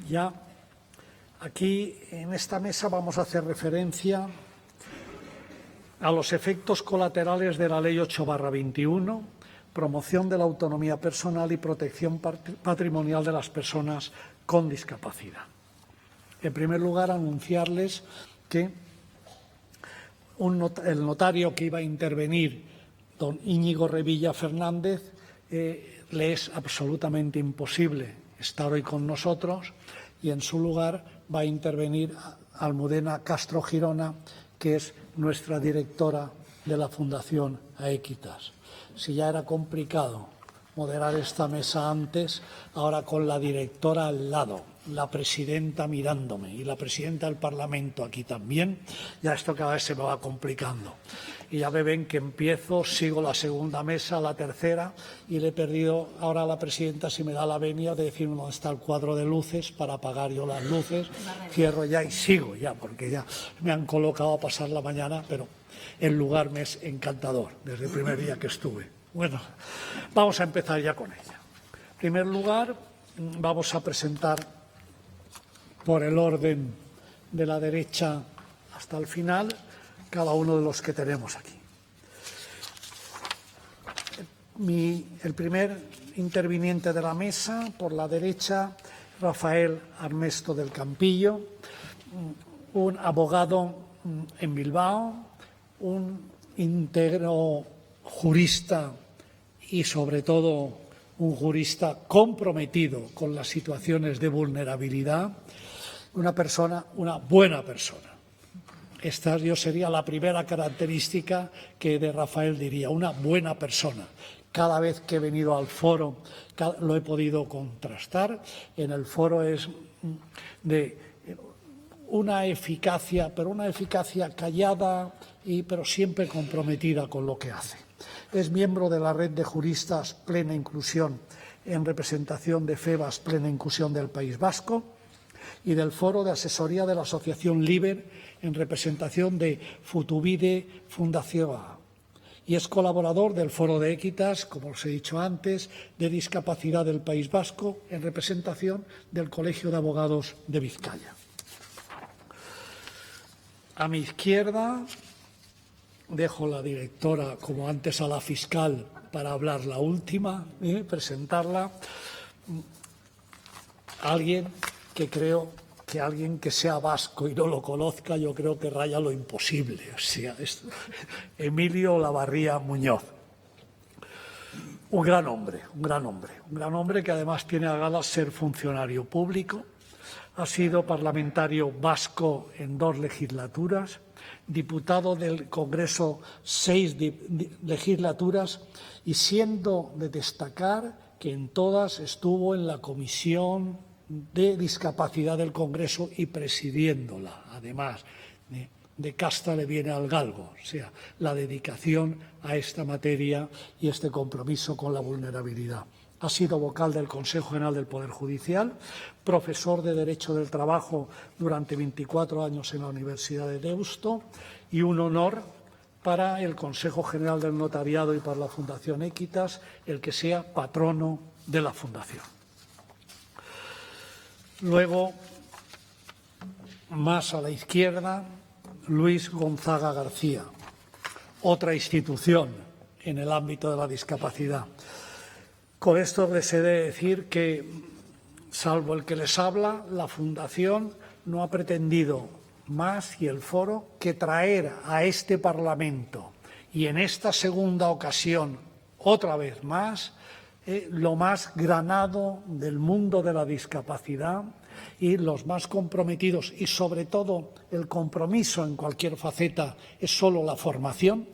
Ya aquí en esta mesa vamos a hacer referencia a los efectos colaterales de la Ley 8/21, promoción de la autonomía personal y protección patrimonial de las personas con discapacidad. En primer lugar, anunciarles que el notario que iba a intervenir, don Íñigo Revilla Fernández, le es absolutamente imposible estar hoy con nosotros y en su lugar va a intervenir Almudena Castro Girona, que es nuestra directora de la Fundación Aequitas. Si ya era complicado moderar esta mesa antes, ahora con la directora al lado, la presidenta mirándome y la presidenta del Parlamento aquí también, ya esto cada vez se me va complicando. Y ya me ven que empiezo, sigo la segunda mesa, la tercera, y le he perdido ahora a la presidenta si me da la venia de decirme dónde está el cuadro de luces para apagar yo las luces. Cierro ya y sigo ya, porque ya me han colocado a pasar la mañana, pero el lugar me es encantador desde el primer día que estuve. Bueno, vamos a empezar ya con ella. En primer lugar, vamos a presentar por el orden de la derecha hasta el final cada uno de los que tenemos aquí. El primer interviniente de la mesa, por la derecha, Rafael Armesto del Campillo, un abogado en Bilbao, un íntegro jurista y, sobre todo, un jurista comprometido con las situaciones de vulnerabilidad, una buena persona. Esta yo sería la primera característica que de Rafael diría, una buena persona. Cada vez que he venido al foro lo he podido contrastar. En el foro es de una eficacia, pero una eficacia callada, pero siempre comprometida con lo que hace. Es miembro de la Red de Juristas Plena Inclusión en representación de FEBAS Plena Inclusión del País Vasco y del Foro de Asesoría de la Asociación LIBER en representación de Futubide Fundación A. Y es colaborador del Foro de Aequitas, como os he dicho antes, de Discapacidad del País Vasco en representación del Colegio de Abogados de Vizcaya. A mi izquierda dejo la directora, como antes a la fiscal, para hablar la última, presentarla. Alguien que creo que alguien que sea vasco y no lo conozca, yo creo que raya lo imposible. O sea, es Emilio Lavarría Muñoz. Un gran hombre que además tiene a gala ser funcionario público. Ha sido parlamentario vasco en 2 legislaturas, diputado del Congreso 6 legislaturas y siendo de destacar que en todas estuvo en la Comisión de Discapacidad del Congreso y presidiéndola, además. De casta le viene al galgo, o sea, la dedicación a esta materia y este compromiso con la vulnerabilidad. Ha sido vocal del Consejo General del Poder Judicial, profesor de Derecho del Trabajo durante 24 años en la Universidad de Deusto y un honor para el Consejo General del Notariado y para la Fundación Aequitas el que sea patrono de la Fundación. Luego, más a la izquierda, Luis Gonzaga García, otra institución en el ámbito de la discapacidad. Con esto les he de decir que, salvo el que les habla, la Fundación no ha pretendido más, y el foro, que traer a este Parlamento y en esta segunda ocasión, otra vez más, lo más granado del mundo de la discapacidad y los más comprometidos, y sobre todo el compromiso en cualquier faceta es solo la formación,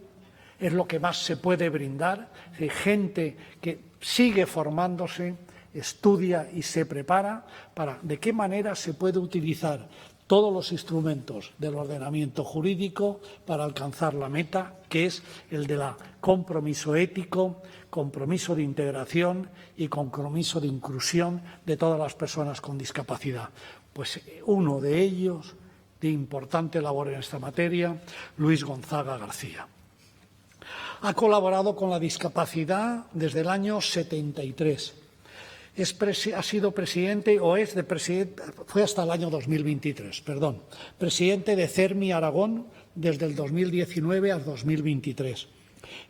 es lo que más se puede brindar. Hay gente que sigue formándose, estudia y se prepara para de qué manera se puede utilizar todos los instrumentos del ordenamiento jurídico para alcanzar la meta, que es el de la compromiso ético, compromiso de integración y compromiso de inclusión de todas las personas con discapacidad. Pues uno de ellos, de importante labor en esta materia, Luis Gonzaga García. Ha colaborado con la discapacidad desde el año 73. Ha sido presidente, o es de presidente, fue hasta el año 2023, perdón, presidente de CERMI Aragón desde el 2019 al 2023.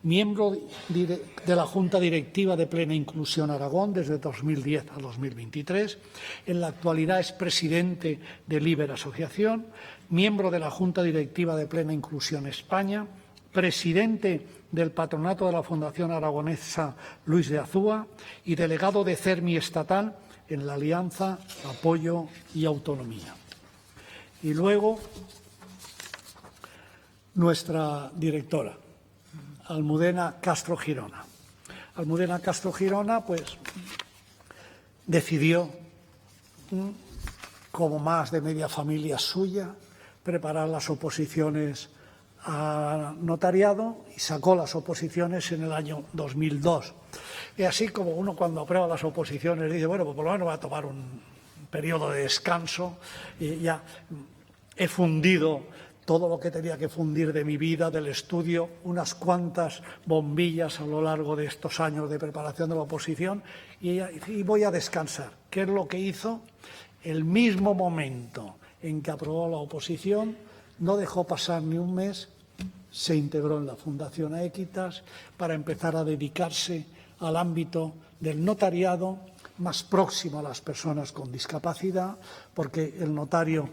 Miembro de la Junta Directiva de Plena Inclusión Aragón desde 2010 a 2023. En la actualidad es presidente de Liber Asociación, miembro de la Junta Directiva de Plena Inclusión España, presidente del Patronato de la Fundación Aragonesa Luis de Azúa y delegado de CERMI estatal en la Alianza Apoyo y Autonomía. Y luego, nuestra directora, Almudena Castro Girona. Almudena Castro Girona, pues, decidió, como más de media familia suya, preparar las oposiciones a notariado y sacó las oposiciones en el año 2002. Y así como uno cuando aprueba las oposiciones dice, bueno, pues por lo menos va a tomar un periodo de descanso y ya he fundido todo lo que tenía que fundir de mi vida, del estudio, unas cuantas bombillas a lo largo de estos años de preparación de la oposición y voy a descansar. ¿Qué es lo que hizo? El mismo momento en que aprobó la oposición, no dejó pasar ni un mes, se integró en la Fundación Aequitas para empezar a dedicarse al ámbito del notariado más próximo a las personas con discapacidad, porque el notario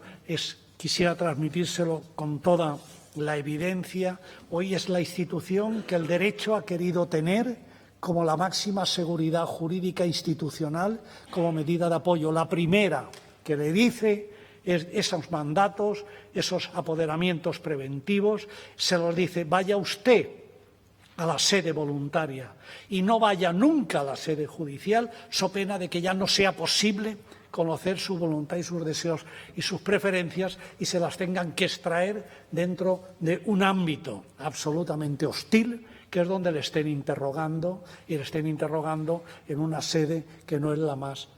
quisiera transmitírselo con toda la evidencia, hoy es la institución que el derecho ha querido tener como la máxima seguridad jurídica institucional como medida de apoyo. La primera que le dice esos mandatos, esos apoderamientos preventivos, se los dice, vaya usted a la sede voluntaria y no vaya nunca a la sede judicial, so pena de que ya no sea posible conocer su voluntad y sus deseos y sus preferencias y se las tengan que extraer dentro de un ámbito absolutamente hostil, que es donde le estén interrogando y le estén interrogando en una sede que no es la más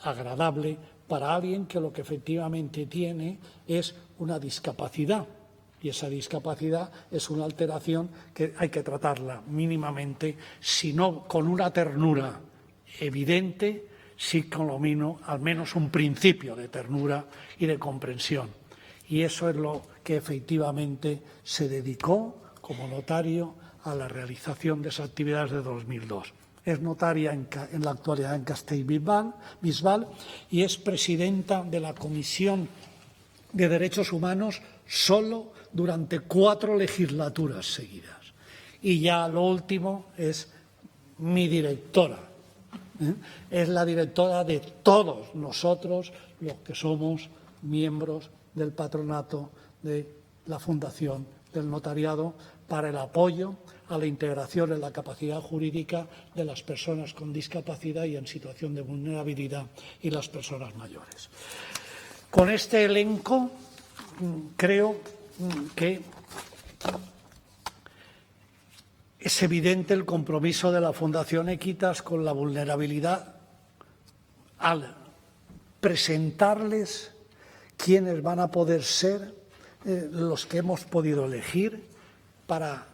agradable para alguien que lo que efectivamente tiene es una discapacidad. Y esa discapacidad es una alteración que hay que tratarla mínimamente, si no con una ternura evidente, sí con lo menos, al menos un principio de ternura y de comprensión. Y eso es lo que efectivamente se dedicó como notario a la realización de esas actividades de 2002. Es notaria en la actualidad en Castellbisbal y es presidenta de la Comisión de Derechos Humanos solo durante 4 legislaturas seguidas. Y ya lo último es mi directora. Es la directora de todos nosotros los que somos miembros del patronato de la Fundación del Notariado para el apoyo a la integración en la capacidad jurídica de las personas con discapacidad y en situación de vulnerabilidad y las personas mayores. Con este elenco creo que es evidente el compromiso de la Fundación Aequitas con la vulnerabilidad al presentarles quiénes van a poder ser los que hemos podido elegir para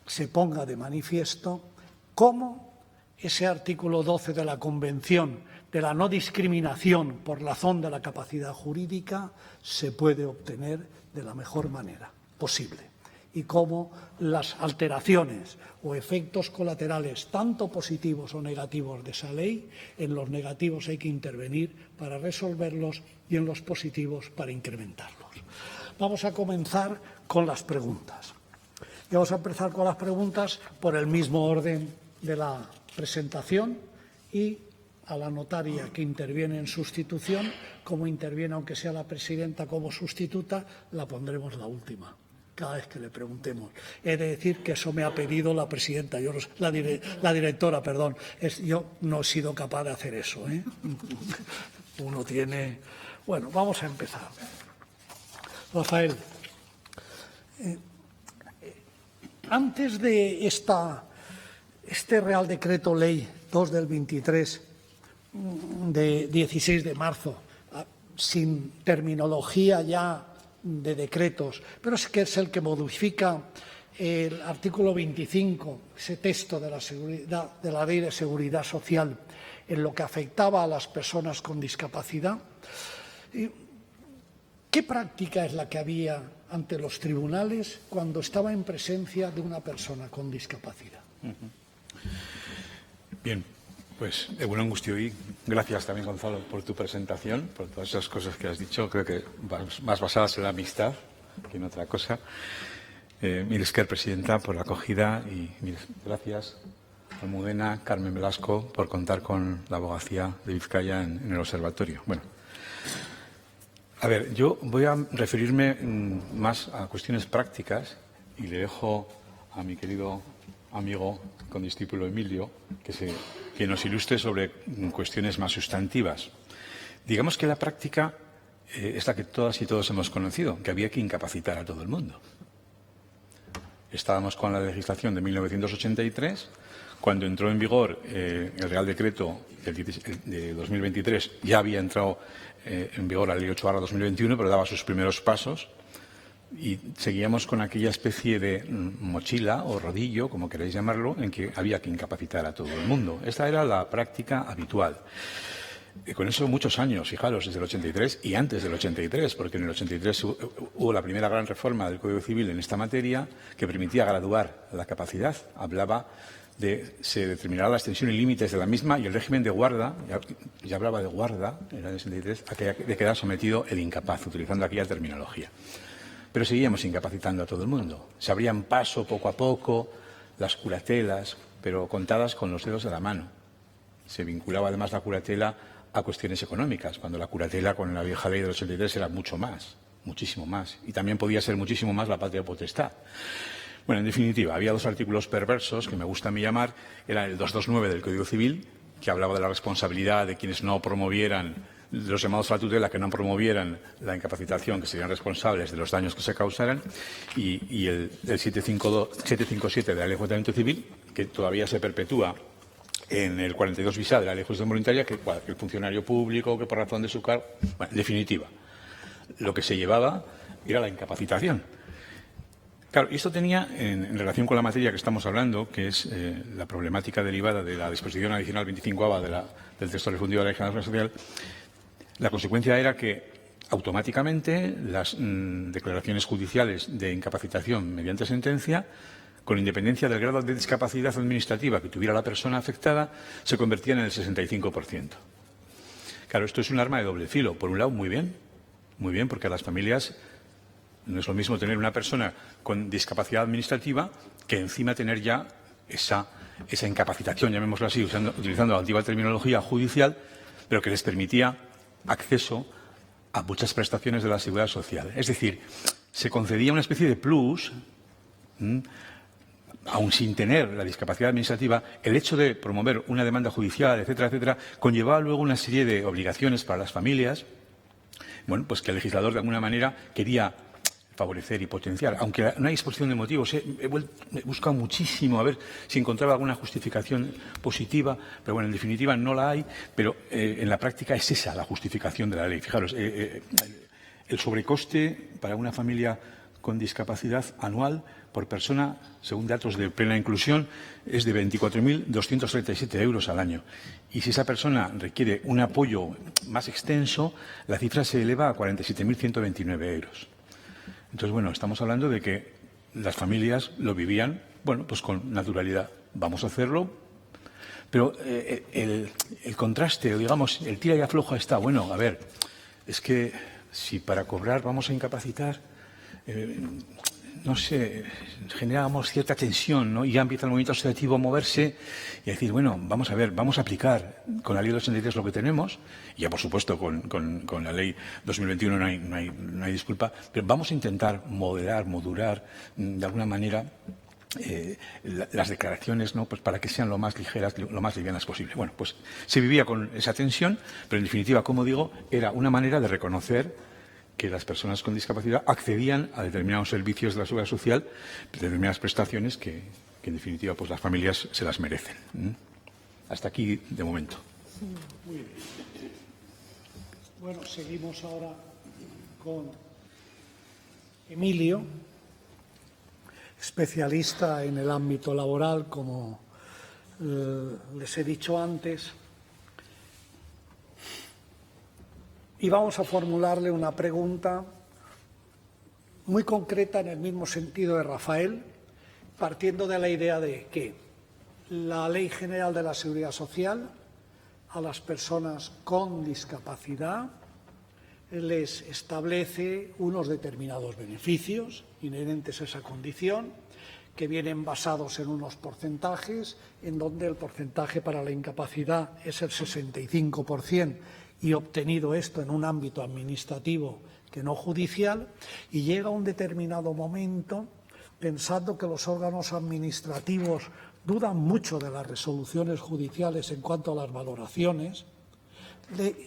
que se ponga de manifiesto cómo ese artículo 12 de la Convención de la no discriminación por razón de la capacidad jurídica se puede obtener de la mejor manera posible y cómo las alteraciones o efectos colaterales, tanto positivos o negativos de esa ley, en los negativos hay que intervenir para resolverlos y en los positivos para incrementarlos. Vamos a comenzar con las preguntas. Y vamos a empezar con las preguntas por el mismo orden de la presentación y a la notaria que interviene en sustitución, como interviene aunque sea la presidenta como sustituta, la pondremos la última, cada vez que le preguntemos. He de decir que eso me ha pedido la presidenta, la directora, perdón. Yo no he sido capaz de hacer eso. Uno tiene... Bueno, vamos a empezar. Rafael, antes de este Real Decreto Ley 2 del 23, de 16 de marzo, sin terminología ya de decretos, pero es que es el que modifica el artículo 25, ese texto de la Ley de Seguridad Social, en lo que afectaba a las personas con discapacidad. ¿Qué práctica es la que había ante los tribunales cuando estaba en presencia de una persona con discapacidad? Bien, pues egunon guztioi. Gracias también, Gonzalo, por tu presentación, por todas esas cosas que has dicho. Creo que más basadas en la amistad que en otra cosa. Mil esker, presidenta, por la acogida y mil gracias, Almudena, Carmen Velasco, por contar con la abogacía de Vizcaya en el observatorio. Bueno, a ver, yo voy a referirme más a cuestiones prácticas y le dejo a mi querido amigo condiscípulo Emilio que nos ilustre sobre cuestiones más sustantivas. Digamos que la práctica es la que todas y todos hemos conocido, que había que incapacitar a todo el mundo. Estábamos con la legislación de 1983, cuando entró en vigor el Real Decreto de 2023, ya había entrado en vigor la Ley 8/2021, pero daba sus primeros pasos y seguíamos con aquella especie de mochila o rodillo, como queréis llamarlo, en que había que incapacitar a todo el mundo. Esta era la práctica habitual. Y con eso muchos años, fijaros, desde el 83 y antes del 83, porque en el 83 hubo la primera gran reforma del Código Civil en esta materia que permitía graduar la capacidad. Se determinará la extensión y límites de la misma y el régimen de guarda, ya hablaba de guarda en el 63, de quedar sometido el incapaz, utilizando aquella terminología. Pero seguíamos incapacitando a todo el mundo. Se abrían paso poco a poco las curatelas, pero contadas con los dedos de la mano. Se vinculaba además la curatela a cuestiones económicas, cuando la curatela con la vieja ley del 83 era mucho más, muchísimo más. Y también podía ser muchísimo más la patria potestad. Bueno, en definitiva, había dos artículos perversos que me gusta a mí llamar. Era el 229 del Código Civil, que hablaba de la responsabilidad de quienes no promovieran, los llamados a la tutela, que no promovieran la incapacitación, que serían responsables de los daños que se causaran, y el 757 de la Ley de Enjuiciamiento Civil, que todavía se perpetúa en el 42 bis-A de la Ley de Justicia Voluntaria, que el funcionario público, que por razón de su cargo... Bueno, en definitiva, lo que se llevaba era la incapacitación. Claro, y esto tenía, en relación con la materia que estamos hablando, que es la problemática derivada de la disposición adicional 25A del texto refundido de la Ley General Social, la consecuencia era que automáticamente las declaraciones judiciales de incapacitación mediante sentencia, con independencia del grado de discapacidad administrativa que tuviera la persona afectada, se convertían en el 65%. Claro, esto es un arma de doble filo. Por un lado, muy bien, porque a las familias no es lo mismo tener una persona con discapacidad administrativa que encima tener ya esa incapacitación, llamémoslo así, utilizando la antigua terminología judicial, pero que les permitía acceso a muchas prestaciones de la Seguridad Social. Es decir, se concedía una especie de plus, aun sin tener la discapacidad administrativa, el hecho de promover una demanda judicial, etcétera, etcétera, conllevaba luego una serie de obligaciones para las familias, bueno, pues que el legislador de alguna manera quería favorecer y potenciar. Aunque no hay exposición de motivos, he buscado muchísimo a ver si encontraba alguna justificación positiva, pero bueno, en definitiva no la hay, pero en la práctica es esa la justificación de la ley. Fijaros, el sobrecoste para una familia con discapacidad anual por persona, según datos de plena inclusión, es de 24.237 euros al año. Y si esa persona requiere un apoyo más extenso, la cifra se eleva a 47.129 euros. Entonces, bueno, estamos hablando de que las familias lo vivían, bueno, pues con naturalidad. Vamos a hacerlo, pero el contraste, o digamos, el tira y afloja está, bueno, a ver, es que si para cobrar vamos a incapacitar, no sé, generamos cierta tensión, ¿no? Y ya empieza el movimiento asociativo a moverse y a decir, bueno, vamos a ver, vamos a aplicar con la Ley 83 lo que tenemos, y ya por supuesto con la Ley 2021 no hay disculpa, pero vamos a intentar modular de alguna manera las declaraciones, ¿no? Pues para que sean lo más ligeras, lo más livianas posible. Bueno, pues se vivía con esa tensión, pero en definitiva, como digo, era una manera de reconocer que las personas con discapacidad accedían a determinados servicios de la Seguridad Social, determinadas prestaciones que en definitiva pues las familias se las merecen. Hasta aquí de momento. Muy bien. Bueno, seguimos ahora con Emilio, especialista en el ámbito laboral, como les he dicho antes. y vamos a formularle una pregunta muy concreta en el mismo sentido de Rafael, partiendo de la idea de que la Ley General de la Seguridad Social a las personas con discapacidad les establece unos determinados beneficios inherentes a esa condición, que vienen basados en unos porcentajes, en donde el porcentaje para la incapacidad es el 65% y obtenido esto en un ámbito administrativo que no judicial, y llega un determinado momento, pensando que los órganos administrativos dudan mucho de las resoluciones judiciales en cuanto a las valoraciones,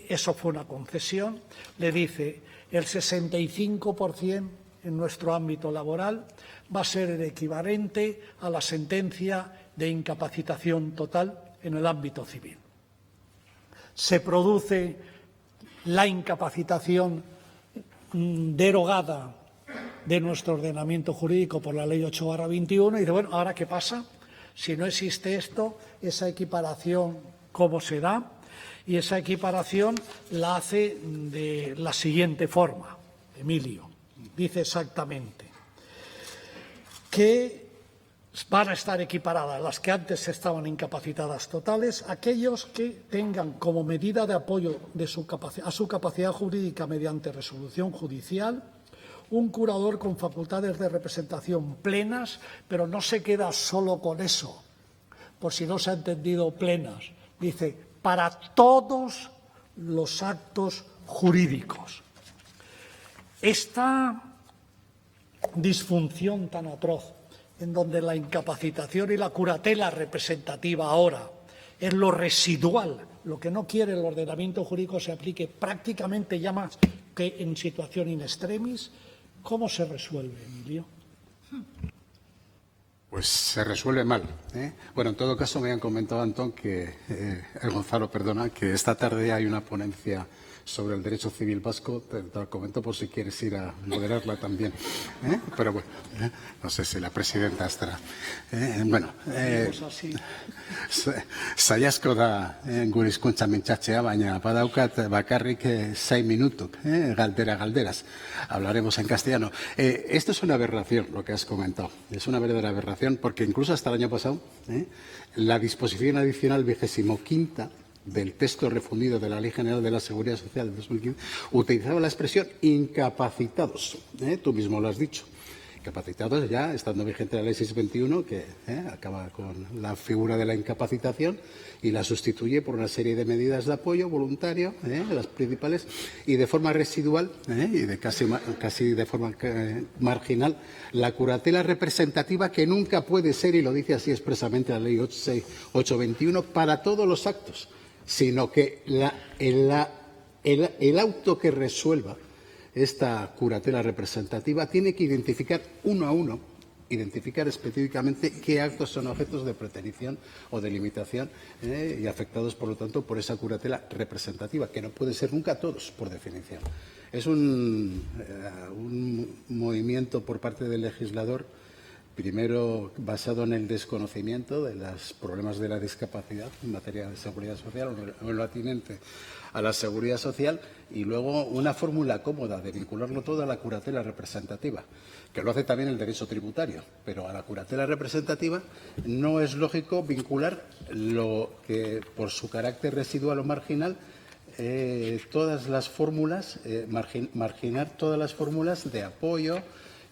eso fue una concesión, le dice el 65% en nuestro ámbito laboral va a ser el equivalente a la sentencia de incapacitación total en el ámbito civil. Se produce la incapacitación derogada de nuestro ordenamiento jurídico por la Ley 8/21 y dice, bueno, ¿ahora qué pasa? Si no existe esto, esa equiparación, ¿cómo se da? Y esa equiparación la hace de la siguiente forma. Emilio dice exactamente que van a estar equiparadas las que antes estaban incapacitadas totales, aquellos que tengan como medida de apoyo a su capacidad jurídica mediante resolución judicial un curador con facultades de representación plenas, pero no se queda solo con eso, por si no se ha entendido plenas. Dice, para todos los actos jurídicos. Esta disfunción tan atroz, en donde la incapacitación y la curatela representativa ahora es lo residual, lo que no quiere el ordenamiento jurídico se aplique prácticamente ya más que en situación in extremis, ¿cómo se resuelve, Emilio? Pues se resuelve mal, ¿eh? Bueno, en todo caso me han comentado, Antón, que Gonzalo, perdona, que esta tarde hay una ponencia sobre el derecho civil vasco. Te lo comento por si quieres ir a moderarla también, ¿eh? Pero bueno, no sé si la presidenta estará. Bueno, saiasko da gure hizkuntza mintzatzea, baina badaukat bakarrik 6 minutos, galderas. Hablaremos en castellano. Esto es una aberración, lo que has comentado. Es una verdadera aberración, porque incluso hasta el año pasado, la disposición adicional 25ª del texto refundido de la Ley General de la Seguridad Social de 2015 utilizaba la expresión incapacitados. Tú mismo lo has dicho. Incapacitados ya, estando vigente la Ley 621, que acaba con la figura de la incapacitación y la sustituye por una serie de medidas de apoyo voluntario, las principales, y de forma residual y de casi de forma marginal, la curatela representativa, que nunca puede ser, y lo dice así expresamente la Ley 821, para todos los actos, sino que el auto que resuelva esta curatela representativa tiene que identificar uno a uno, identificar específicamente qué actos son objetos de preterición o de limitación y afectados, por lo tanto, por esa curatela representativa, que no puede ser nunca todos, por definición. Es un movimiento por parte del legislador, primero basado en el desconocimiento de los problemas de la discapacidad en materia de seguridad social o en lo atinente a la seguridad social, y luego una fórmula cómoda de vincularlo todo a la curatela representativa, que lo hace también el derecho tributario, pero a la curatela representativa no es lógico vincular lo que, por su carácter residual o marginal, todas las fórmulas, marginar todas las fórmulas de apoyo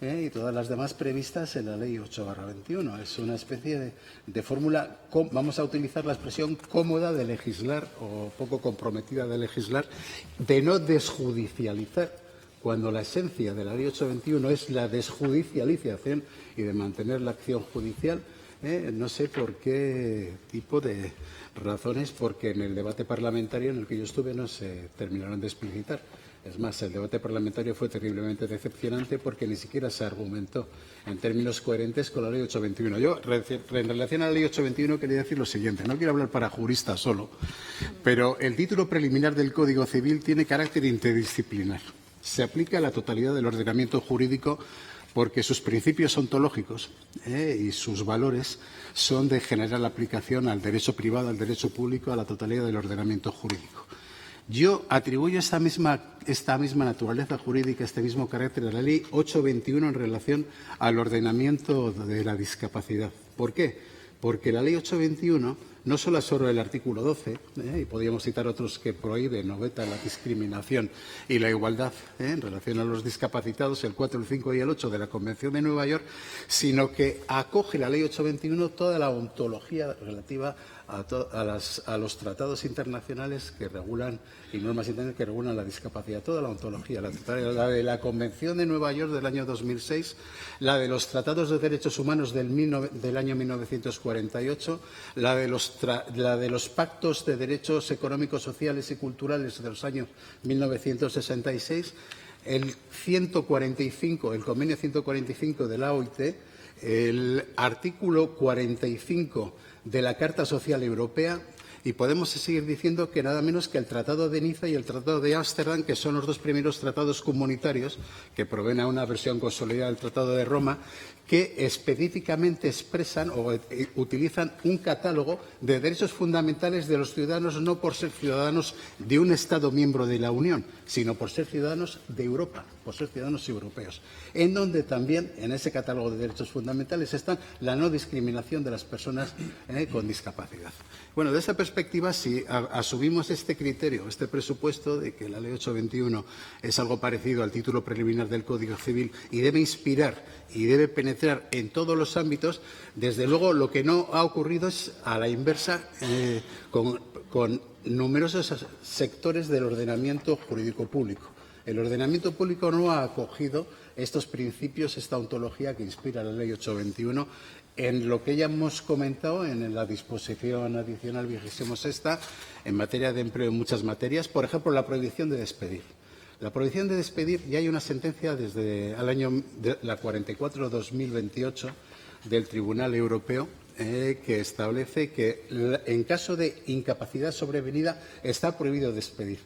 y todas las demás previstas en la Ley 8/21. Es una especie de fórmula, vamos a utilizar la expresión cómoda de legislar, o poco comprometida de legislar, de no desjudicializar, cuando la esencia de la Ley 8/21 es la desjudicialización y de mantener la acción judicial. No sé por qué tipo de razones, porque en el debate parlamentario en el que yo estuve no se terminaron de explicitar. Es más, el debate parlamentario fue terriblemente decepcionante porque ni siquiera se argumentó en términos coherentes con la Ley 8/21. Yo, en relación a la Ley 8/21, quería decir lo siguiente. No quiero hablar para juristas solo, pero el título preliminar del Código Civil tiene carácter interdisciplinar. Se aplica a la totalidad del ordenamiento jurídico porque sus principios ontológicos y sus valores son de general aplicación al derecho privado, al derecho público, a la totalidad del ordenamiento jurídico. Yo atribuyo esta misma naturaleza jurídica, este mismo carácter a la Ley 821 en relación al ordenamiento de la discapacidad. ¿Por qué? Porque la Ley 821 no solo absorbe el artículo 12, y podríamos citar otros que prohíben o vetan la discriminación y la igualdad en relación a los discapacitados, el 4, el 5 y el 8 de la Convención de Nueva York, sino que acoge la Ley 821 toda la ontología relativa a los tratados internacionales que regulan y normas internacionales que regulan la discapacidad, toda la ontología, la de la Convención de Nueva York del año 2006, la de los tratados de derechos humanos del año 1948, la de los pactos de derechos económicos, sociales y culturales de los años 1966, el 145, el convenio 145 de la OIT, el artículo 45 de la Carta Social Europea, y podemos seguir diciendo que nada menos que el Tratado de Niza y el Tratado de Ámsterdam, que son los dos primeros tratados comunitarios que proveen a una versión consolidada del Tratado de Roma, que específicamente expresan o utilizan un catálogo de derechos fundamentales de los ciudadanos, no por ser ciudadanos de un Estado miembro de la Unión, sino por ser ciudadanos de Europa, por ser ciudadanos europeos, en donde también en ese catálogo de derechos fundamentales está la no discriminación de las personas con discapacidad. Bueno, de esa perspectiva, si asumimos este criterio, este presupuesto de que la Ley 821 es algo parecido al título preliminar del Código Civil y debe inspirar y debe penetrar en todos los ámbitos, desde luego lo que no ha ocurrido es a la inversa con numerosos sectores del ordenamiento jurídico público. El ordenamiento público no ha acogido estos principios, esta ontología que inspira la Ley 821 en lo que ya hemos comentado en la disposición adicional 26ª en materia de empleo en muchas materias, por ejemplo, la prohibición de despedir. La prohibición de despedir, ya hay una sentencia desde el año la 44/2028 del Tribunal Europeo que establece que en caso de incapacidad sobrevenida está prohibido despedir.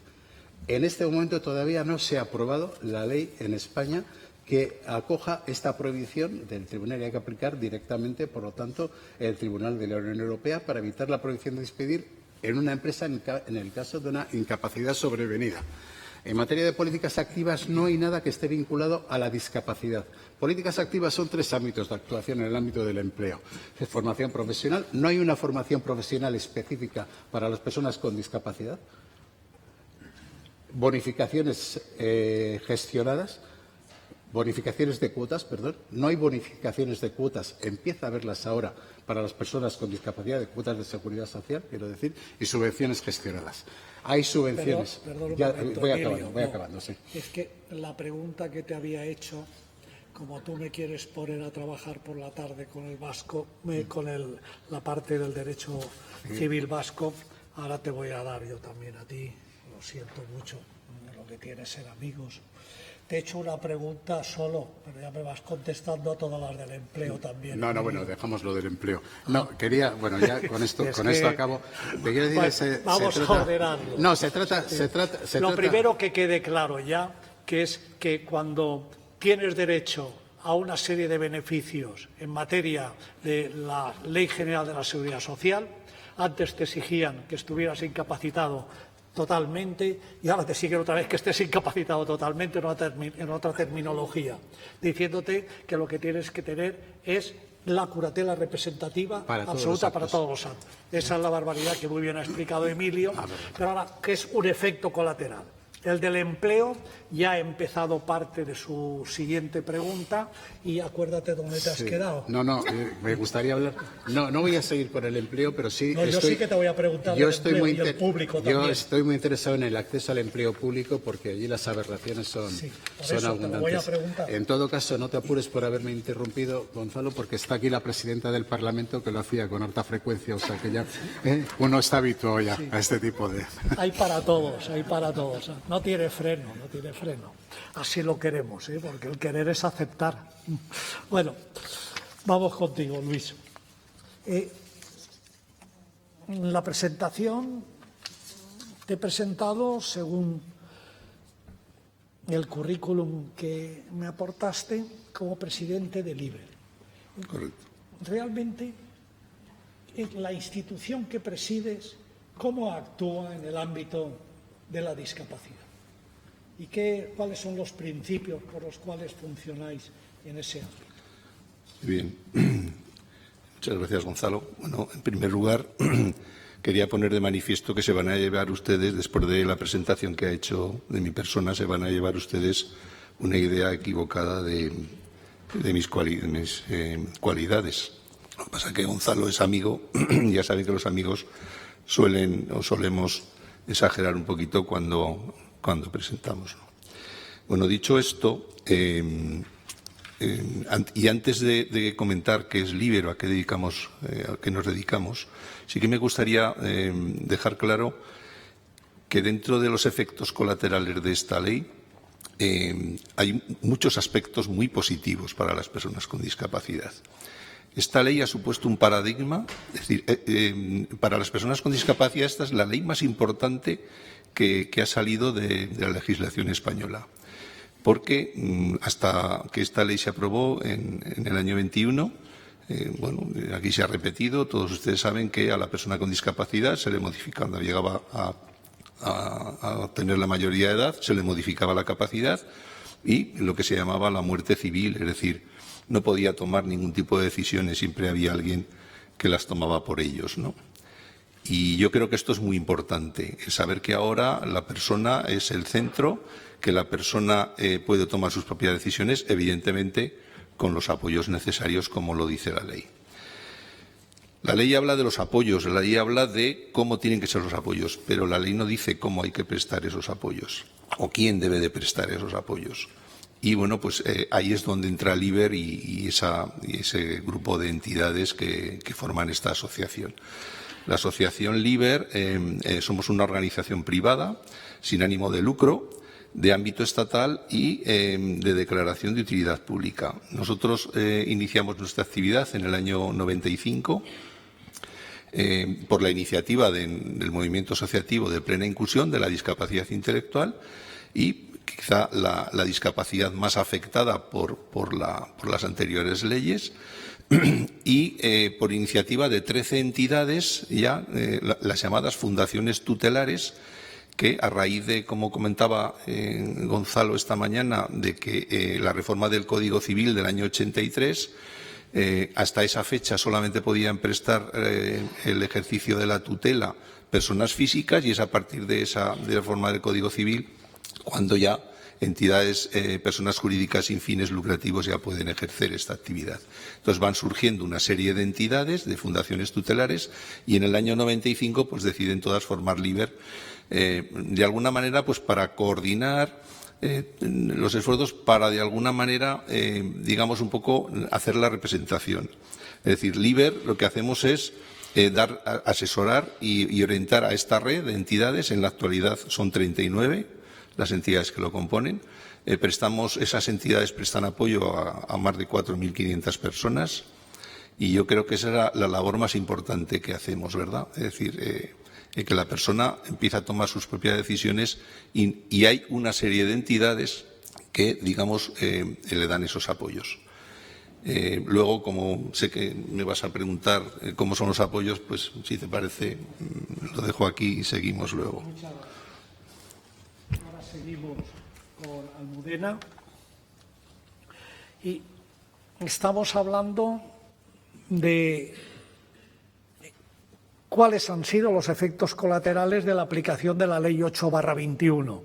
En este momento todavía no se ha aprobado la ley en España que acoja esta prohibición del tribunal y hay que aplicar directamente, por lo tanto, el Tribunal de la Unión Europea para evitar la prohibición de despedir en una empresa en el caso de una incapacidad sobrevenida. En materia de políticas activas no hay nada que esté vinculado a la discapacidad. Políticas activas son 3 ámbitos de actuación en el ámbito del empleo. Formación profesional. No hay una formación profesional específica para las personas con discapacidad. Bonificaciones gestionadas. Bonificaciones de cuotas, perdón. No hay bonificaciones de cuotas. Empieza a haberlas ahora para las personas con discapacidad, de cuotas de seguridad social, quiero decir, y subvenciones gestionadas. Hay subvenciones. Perdón, ya, momento, voy acabando, sí. Es que la pregunta que te había hecho, como tú me quieres poner a trabajar por la tarde con el vasco, la parte del derecho civil vasco, ahora te voy a dar yo también a ti, lo siento mucho, lo que quieres ser amigos. Te he hecho una pregunta solo, pero ya me vas contestando a todas las del empleo también. No, bueno, dejamos lo del empleo. No, quería, bueno, ya con esto acabo. Te quiero decir, vamos a ordenarlo. No, se trata. Lo primero que quede claro ya, que es que cuando tienes derecho a una serie de beneficios en materia de la Ley General de la Seguridad Social, antes te exigían que estuvieras incapacitado totalmente y ahora te siguen otra vez que estés incapacitado totalmente en otra terminología, diciéndote que lo que tienes que tener es la curatela representativa absoluta para todos los actos. Esa es la barbaridad que muy bien ha explicado Emilio, pero ahora, ¿qué es un efecto colateral? El del empleo ya ha empezado parte de su siguiente pregunta y acuérdate dónde te has quedado. No, me gustaría hablar. No voy a seguir con el empleo, pero sí. No, yo sí que te voy a preguntar del empleo y el público también. Yo estoy muy interesado en el acceso al empleo público porque allí las aberraciones son abundantes. Te voy a preguntar. En todo caso, no te apures por haberme interrumpido, Gonzalo, porque está aquí la presidenta del Parlamento que lo hacía con harta frecuencia, o sea que ya uno está habituado ya a este tipo de. Hay para todos, hay para todos. No tiene freno, no tiene freno. Así lo queremos, porque el querer es aceptar. Bueno, vamos contigo, Luis. En la presentación te he presentado según el currículum que me aportaste como presidente del IBE. Correcto. Realmente, la institución que presides, ¿cómo actúa en el ámbito de la discapacidad. ¿Y cuáles son los principios por los cuales funcionáis en ese ámbito? Bien. Muchas gracias, Gonzalo. Bueno, en primer lugar, quería poner de manifiesto que se van a llevar ustedes, después de la presentación que ha hecho de mi persona, se van a llevar ustedes una idea equivocada de mis cualidades. Lo que pasa es que Gonzalo es amigo, ya saben que los amigos solemos exagerar un poquito cuando presentamos, ¿no? Bueno, dicho esto, y antes de comentar qué es Libero, a qué nos dedicamos, sí que me gustaría dejar claro que dentro de los efectos colaterales de esta ley hay muchos aspectos muy positivos para las personas con discapacidad. Esta ley ha supuesto un paradigma, es decir, para las personas con discapacidad esta es la ley más importante que ha salido de la legislación española. Porque hasta que esta ley se aprobó en el año 21, bueno, aquí se ha repetido, todos ustedes saben que a la persona con discapacidad se le modificaba, cuando llegaba a tener la mayoría de edad, se le modificaba la capacidad y lo que se llamaba la muerte civil, es decir, no podía tomar ningún tipo de decisiones, siempre había alguien que las tomaba por ellos, ¿no? Y yo creo que esto es muy importante, el saber que ahora la persona es el centro, que la persona puede tomar sus propias decisiones, evidentemente con los apoyos necesarios, como lo dice la ley. La ley habla de los apoyos, la ley habla de cómo tienen que ser los apoyos, pero la ley no dice cómo hay que prestar esos apoyos o quién debe de prestar esos apoyos. Y bueno, pues ahí es donde entra Liber y ese grupo de entidades que forman esta asociación. La asociación Liber somos una organización privada sin ánimo de lucro, de ámbito estatal y de declaración de utilidad pública. Nosotros iniciamos nuestra actividad en el año 95 por la iniciativa del movimiento asociativo de plena inclusión de la discapacidad intelectual y quizá la discapacidad más afectada por las anteriores leyes y por iniciativa de 13 entidades ya, las llamadas fundaciones tutelares, que a raíz de, como comentaba Gonzalo esta mañana, de que la reforma del Código Civil del año 83, hasta esa fecha solamente podían prestar el ejercicio de la tutela personas físicas y es a partir de la reforma del Código Civil cuando ya entidades, personas jurídicas sin fines lucrativos ya pueden ejercer esta actividad. Entonces van surgiendo una serie de entidades, de fundaciones tutelares y en el año 95 pues deciden todas formar Liber, de alguna manera pues para coordinar los esfuerzos para de alguna manera, digamos un poco, hacer la representación. Es decir, Liber lo que hacemos es asesorar y orientar a esta red de entidades, en la actualidad son 39 las entidades que lo componen. Esas entidades prestan apoyo a más de 4.500 personas y yo creo que esa era la labor más importante que hacemos, ¿verdad? Es decir, que la persona empieza a tomar sus propias decisiones y hay una serie de entidades que, digamos, le dan esos apoyos. Luego, como sé que me vas a preguntar cómo son los apoyos, pues si te parece, lo dejo aquí y seguimos luego. Ahora seguimos con Almudena y estamos hablando de cuáles han sido los efectos colaterales de la aplicación de la Ley 8/21.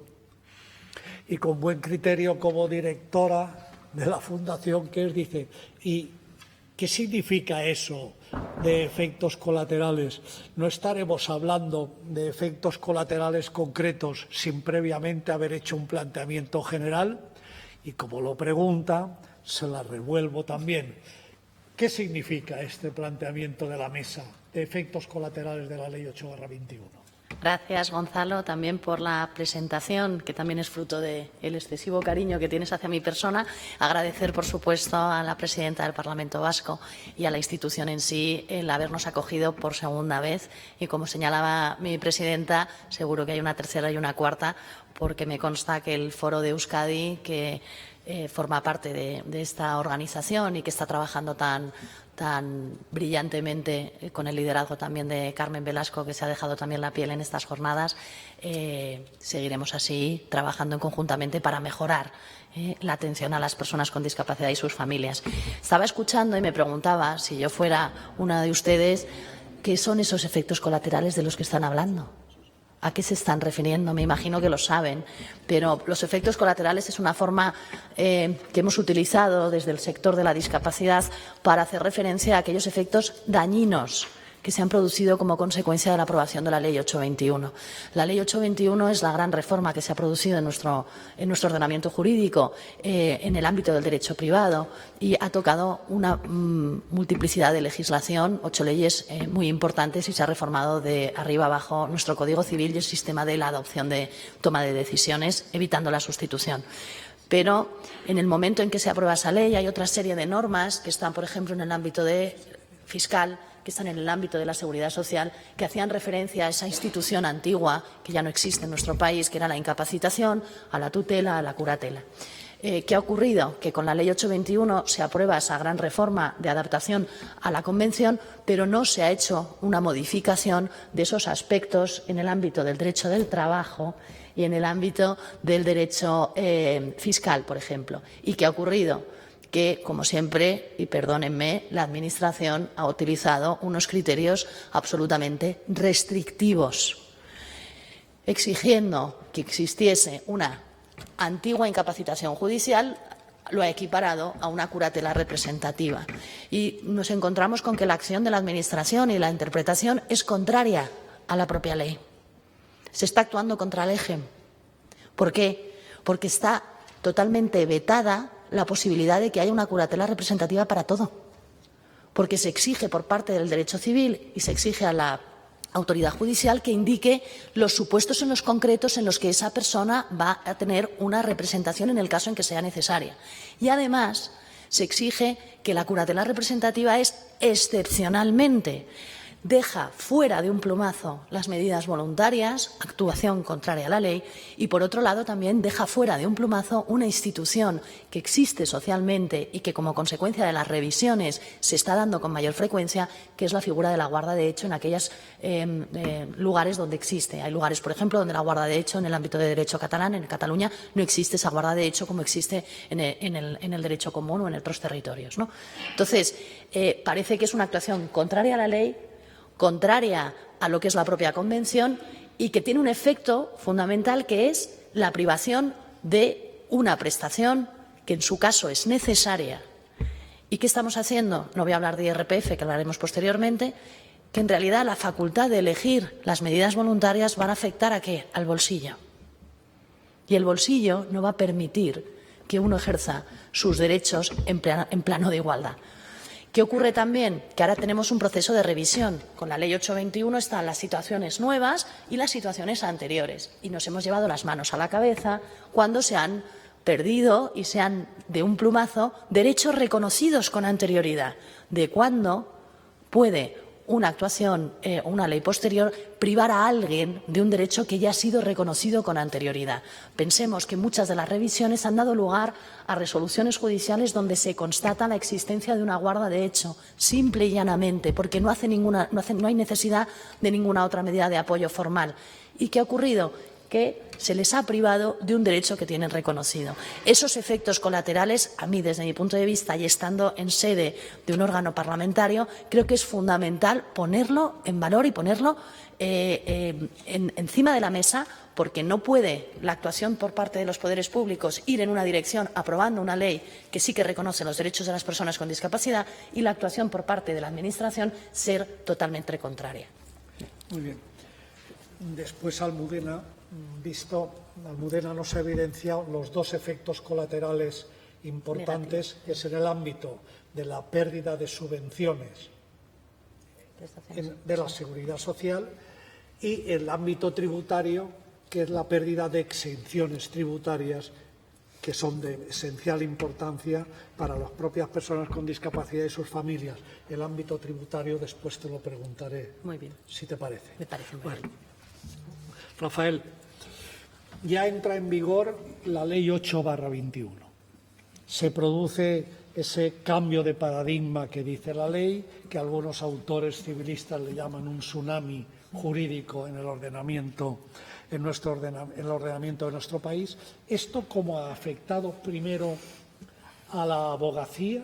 Y con buen criterio como directora de la Fundación, que es, dice, ¿y qué significa eso de efectos colaterales? No estaremos hablando de efectos colaterales concretos sin previamente haber hecho un planteamiento general. Y como lo pregunta, se la revuelvo también. ¿Qué significa este planteamiento de la mesa de efectos colaterales de la Ley 8/21? Gracias, Gonzalo, también por la presentación, que también es fruto del excesivo cariño que tienes hacia mi persona. Agradecer, por supuesto, a la presidenta del Parlamento Vasco y a la institución en sí el habernos acogido por segunda vez. Y, como señalaba mi presidenta, seguro que hay una tercera y una cuarta, porque me consta que el Foro de Euskadi, que forma parte de esta organización y que está trabajando tan tan brillantemente, con el liderazgo también de Carmen Velasco, que se ha dejado también la piel en estas jornadas. Seguiremos así trabajando conjuntamente para mejorar la atención a las personas con discapacidad y sus familias. Estaba escuchando y me preguntaba, si yo fuera una de ustedes, ¿qué son esos efectos colaterales de los que están hablando? ¿A qué se están refiriendo? Me imagino que lo saben, pero los efectos colaterales es una forma que hemos utilizado desde el sector de la discapacidad para hacer referencia a aquellos efectos dañinos que se han producido como consecuencia de la aprobación de la Ley 821. La Ley 821 es la gran reforma que se ha producido en nuestro ordenamiento jurídico en el ámbito del derecho privado y ha tocado una multiplicidad de legislación, 8 leyes muy importantes, y se ha reformado de arriba abajo nuestro Código Civil y el sistema de la adopción de toma de decisiones, evitando la sustitución. Pero en el momento en que se aprueba esa ley hay otra serie de normas que están, por ejemplo, en el ámbito fiscal, que están en el ámbito de la seguridad social, que hacían referencia a esa institución antigua que ya no existe en nuestro país, que era la incapacitación, a la tutela, a la curatela. ¿Qué ha ocurrido? Que con la Ley 821 se aprueba esa gran reforma de adaptación a la Convención, pero no se ha hecho una modificación de esos aspectos en el ámbito del derecho del trabajo y en el ámbito del derecho fiscal, por ejemplo. ¿Y qué ha ocurrido? Que, como siempre, y perdónenme, la Administración ha utilizado unos criterios absolutamente restrictivos, exigiendo que existiese una antigua incapacitación judicial, lo ha equiparado a una curatela representativa. Y nos encontramos con que la acción de la Administración y la interpretación es contraria a la propia ley. Se está actuando contra el eje. ¿Por qué? Porque está totalmente vetada la posibilidad de que haya una curatela representativa para todo, porque se exige por parte del derecho civil y se exige a la autoridad judicial que indique los supuestos en los concretos en los que esa persona va a tener una representación en el caso en que sea necesaria. Y además se exige que la curatela representativa es excepcionalmente. Deja fuera de un plumazo las medidas voluntarias, actuación contraria a la ley, y, por otro lado, también deja fuera de un plumazo una institución que existe socialmente y que, como consecuencia de las revisiones, se está dando con mayor frecuencia, que es la figura de la guarda de hecho en aquellos lugares donde existe. Hay lugares, por ejemplo, donde la guarda de hecho en el ámbito de derecho catalán, en Cataluña, no existe esa guarda de hecho como existe en el derecho común o en otros territorios, ¿no? Entonces, parece que es una actuación contraria a la ley, contraria a lo que es la propia Convención y que tiene un efecto fundamental, que es la privación de una prestación que en su caso es necesaria. ¿Y qué estamos haciendo? No voy a hablar de IRPF, que hablaremos posteriormente, que en realidad la facultad de elegir las medidas voluntarias van a afectar ¿a qué? Al bolsillo. Y el bolsillo no va a permitir que uno ejerza sus derechos en plano de igualdad. ¿Qué ocurre también? Que ahora tenemos un proceso de revisión. Con la Ley 821 están las situaciones nuevas y las situaciones anteriores. Y nos hemos llevado las manos a la cabeza cuando se han perdido y se han, de un plumazo, derechos reconocidos con anterioridad. De cuándo puede una actuación, una ley posterior, privar a alguien de un derecho que ya ha sido reconocido con anterioridad. Pensemos que muchas de las revisiones han dado lugar a resoluciones judiciales donde se constata la existencia de una guarda de hecho, simple y llanamente, porque no hay necesidad de ninguna otra medida de apoyo formal. ¿Y qué ha ocurrido? Que se les ha privado de un derecho que tienen reconocido. Esos efectos colaterales, a mí, desde mi punto de vista, y estando en sede de un órgano parlamentario, creo que es fundamental ponerlo en valor y ponerlo encima de la mesa, porque no puede la actuación por parte de los poderes públicos ir en una dirección aprobando una ley que sí que reconoce los derechos de las personas con discapacidad y la actuación por parte de la Administración ser totalmente contraria. Muy bien. Después Almudena nos ha evidenciado los dos efectos colaterales importantes, que es en el ámbito de la pérdida de subvenciones de la seguridad social y el ámbito tributario, que es la pérdida de exenciones tributarias que son de esencial importancia para las propias personas con discapacidad y sus familias. El ámbito tributario después te lo preguntaré. Muy bien. Si te parece. Me parece muy bien. Rafael, ya entra en vigor la Ley 8/21. Se produce ese cambio de paradigma que dice la ley, que algunos autores civilistas le llaman un tsunami jurídico en el ordenamiento, en el ordenamiento de nuestro país. ¿Esto cómo ha afectado primero a la abogacía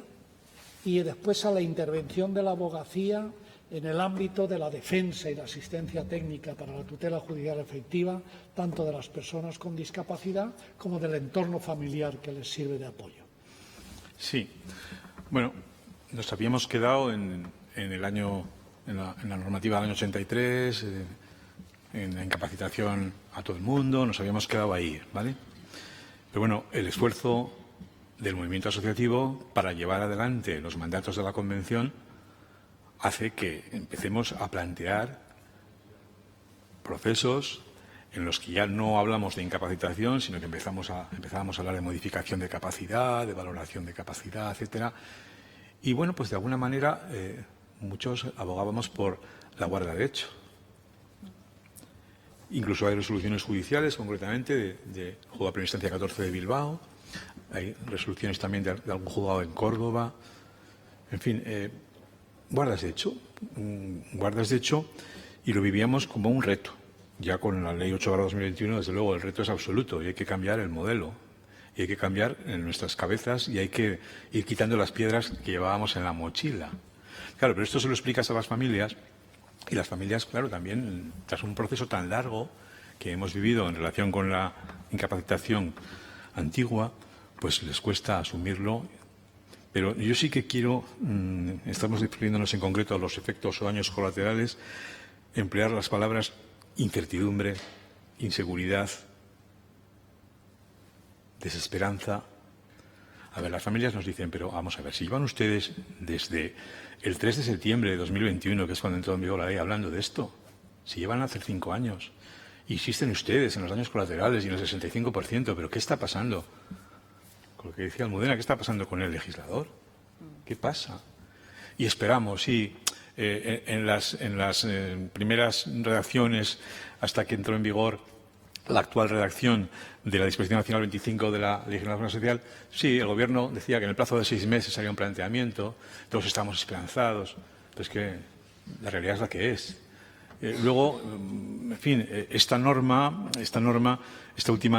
y después a la intervención de la abogacía en el ámbito de la defensa y la asistencia técnica para la tutela judicial efectiva, tanto de las personas con discapacidad como del entorno familiar que les sirve de apoyo? Sí. Bueno, nos habíamos quedado en la normativa del año 83, en la incapacitación a todo el mundo, nos habíamos quedado ahí, ¿vale? Pero bueno, el esfuerzo del movimiento asociativo para llevar adelante los mandatos de la Convención hace que empecemos a plantear procesos en los que ya no hablamos de incapacitación, sino que empezamos a hablar de modificación de capacidad, de valoración de capacidad, etcétera. Y bueno, pues de alguna manera muchos abogábamos por la guarda de hecho. Incluso hay resoluciones judiciales, concretamente, del Juzgado de Primera Instancia 14 de Bilbao. Hay resoluciones también de algún juzgado en Córdoba. En fin, guardas de hecho, y lo vivíamos como un reto. Ya con la Ley 8/2021, desde luego, el reto es absoluto y hay que cambiar el modelo. Y hay que cambiar en nuestras cabezas y hay que ir quitando las piedras que llevábamos en la mochila. Claro, pero esto se lo explicas a las familias y las familias, claro, también, tras un proceso tan largo que hemos vivido en relación con la incapacitación antigua, pues les cuesta asumirlo. Pero yo sí que quiero, estamos refiriéndonos en concreto a los efectos o daños colaterales, emplear las palabras incertidumbre, inseguridad, desesperanza. A ver, las familias nos dicen, pero vamos a ver, si llevan ustedes desde el 3 de septiembre de 2021, que es cuando entró en vigor la ley, hablando de esto, si llevan hace 5 años, insisten ustedes en los daños colaterales y en el 65%, pero ¿qué está pasando? Con lo que decía Almudena, ¿qué está pasando con el legislador? ¿Qué pasa? Y esperamos, sí, en las primeras redacciones, hasta que entró en vigor la actual redacción de la Disposición Nacional 25 de la Legislación Social, sí, el Gobierno decía que en el plazo de 6 meses haría un planteamiento, todos estamos esperanzados, pero es que la realidad es la que es. Luego, en fin, esta última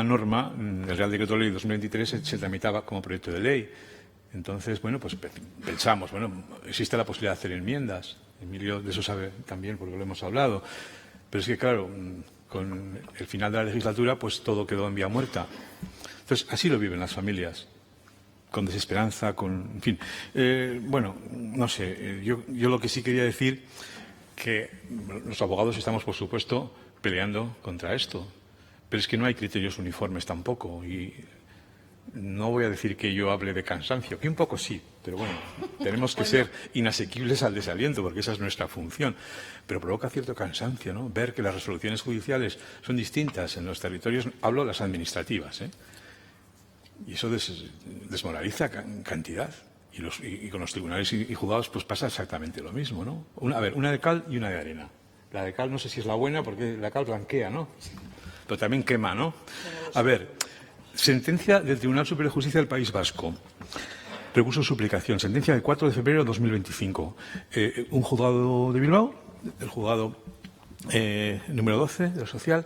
norma, el Real Decreto Ley 2023, se tramitaba como proyecto de ley. Entonces, bueno, pues pensamos, bueno, existe la posibilidad de hacer enmiendas. Emilio de eso sabe también, porque lo hemos hablado. Pero es que, claro, con el final de la legislatura, pues todo quedó en vía muerta. Entonces, así lo viven las familias, con desesperanza, en fin. Bueno, no sé, yo lo que sí quería decir, que los abogados estamos, por supuesto, peleando contra esto. Pero es que no hay criterios uniformes tampoco. Y no voy a decir que yo hable de cansancio, que un poco sí, pero bueno, tenemos que ser inasequibles al desaliento, porque esa es nuestra función. Pero provoca cierto cansancio, ¿no? Ver que las resoluciones judiciales son distintas en los territorios, hablo de las administrativas, y eso desmoraliza cantidad. Y con los tribunales y juzgados pues pasa exactamente lo mismo, ¿no? Una de cal y una de arena. La de cal no sé si es la buena, porque la cal blanquea, ¿no? Pero también quema, ¿no? A ver, sentencia del Tribunal Superior de Justicia del País Vasco. Recurso de suplicación. Sentencia del 4 de febrero de 2025. Un juzgado de Bilbao, el juzgado número 12 de lo social,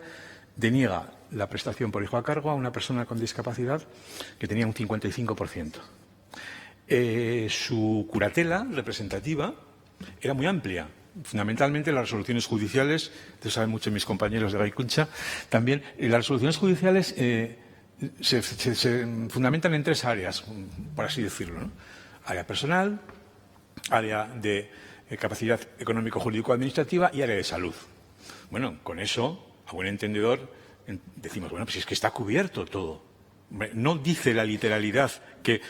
deniega la prestación por hijo a cargo a una persona con discapacidad que tenía un 55%. Su curatela representativa era muy amplia. Fundamentalmente las resoluciones judiciales, ustedes saben mucho mis compañeros de Gaikuncha, también las resoluciones judiciales se fundamentan en 3 áreas, por así decirlo, ¿no? Área personal, área de capacidad económico-jurídico-administrativa y área de salud. Bueno, con eso, a buen entendedor, decimos, bueno, pues es que está cubierto todo. No dice la literalidad que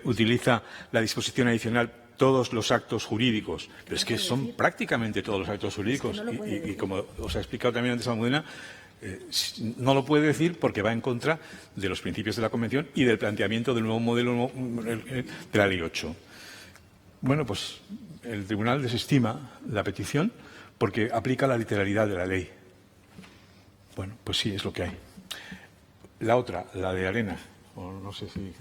utiliza la disposición adicional todos los actos jurídicos, pero es que son prácticamente todos los actos jurídicos. Y como os ha explicado también antes Almudena, no lo puede decir porque va en contra de los principios de la Convención y del planteamiento del nuevo modelo de la Ley 8. Bueno, pues el Tribunal desestima la petición porque aplica la literalidad de la ley. Bueno, pues sí, es lo que hay. La otra, la de arena o no sé si...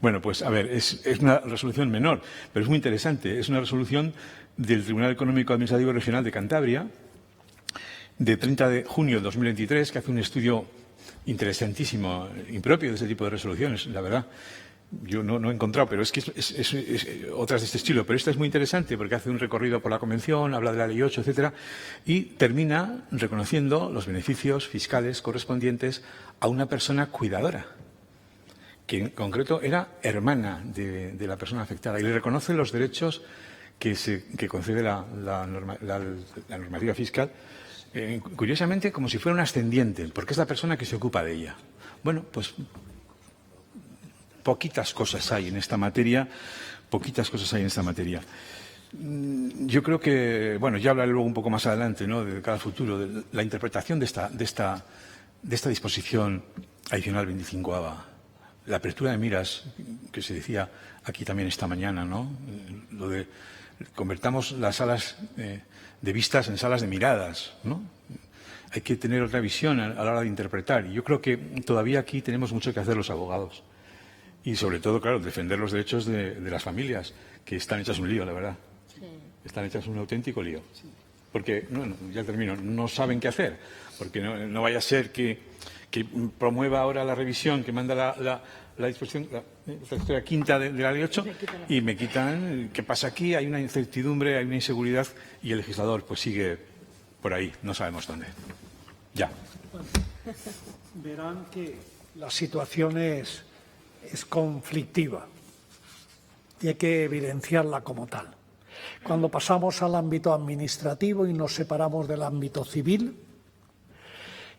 Bueno, pues a ver, es una resolución menor, pero es muy interesante. Es una resolución del Tribunal Económico Administrativo Regional de Cantabria, de 30 de junio de 2023, que hace un estudio interesantísimo, impropio de este tipo de resoluciones, la verdad. Yo no he encontrado, pero es que es otras de este estilo. Pero esta es muy interesante porque hace un recorrido por la Convención, habla de la Ley 8, etcétera, y termina reconociendo los beneficios fiscales correspondientes a una persona cuidadora, que en concreto era hermana de la persona afectada, y le reconoce los derechos que concede la normativa fiscal, curiosamente como si fuera un ascendiente, porque es la persona que se ocupa de ella. Bueno, pues poquitas cosas hay en esta materia, Yo creo que, bueno, ya hablaré luego un poco más adelante, ¿no?, de cada futuro, de la interpretación de esta disposición adicional 25ª, la apertura de miras, que se decía aquí también esta mañana, ¿no?, lo de convertamos las salas de vistas en salas de miradas, ¿no? Hay que tener otra visión a la hora de interpretar, y yo creo que todavía aquí tenemos mucho que hacer los abogados. Y sobre todo, claro, defender los derechos de las familias, que están hechas un lío, la verdad. Sí. Están hechas un auténtico lío. Sí. Porque, ya termino, no saben qué hacer. Porque no vaya a ser que promueva ahora la revisión que manda la disposición, la tercera quinta de la Ley 8, y me quitan. ¿Qué pasa aquí? Hay una incertidumbre, hay una inseguridad, y el legislador pues sigue por ahí, no sabemos dónde. Ya. Bueno, verán que la situación es conflictiva y hay que evidenciarla como tal. Cuando pasamos al ámbito administrativo y nos separamos del ámbito civil,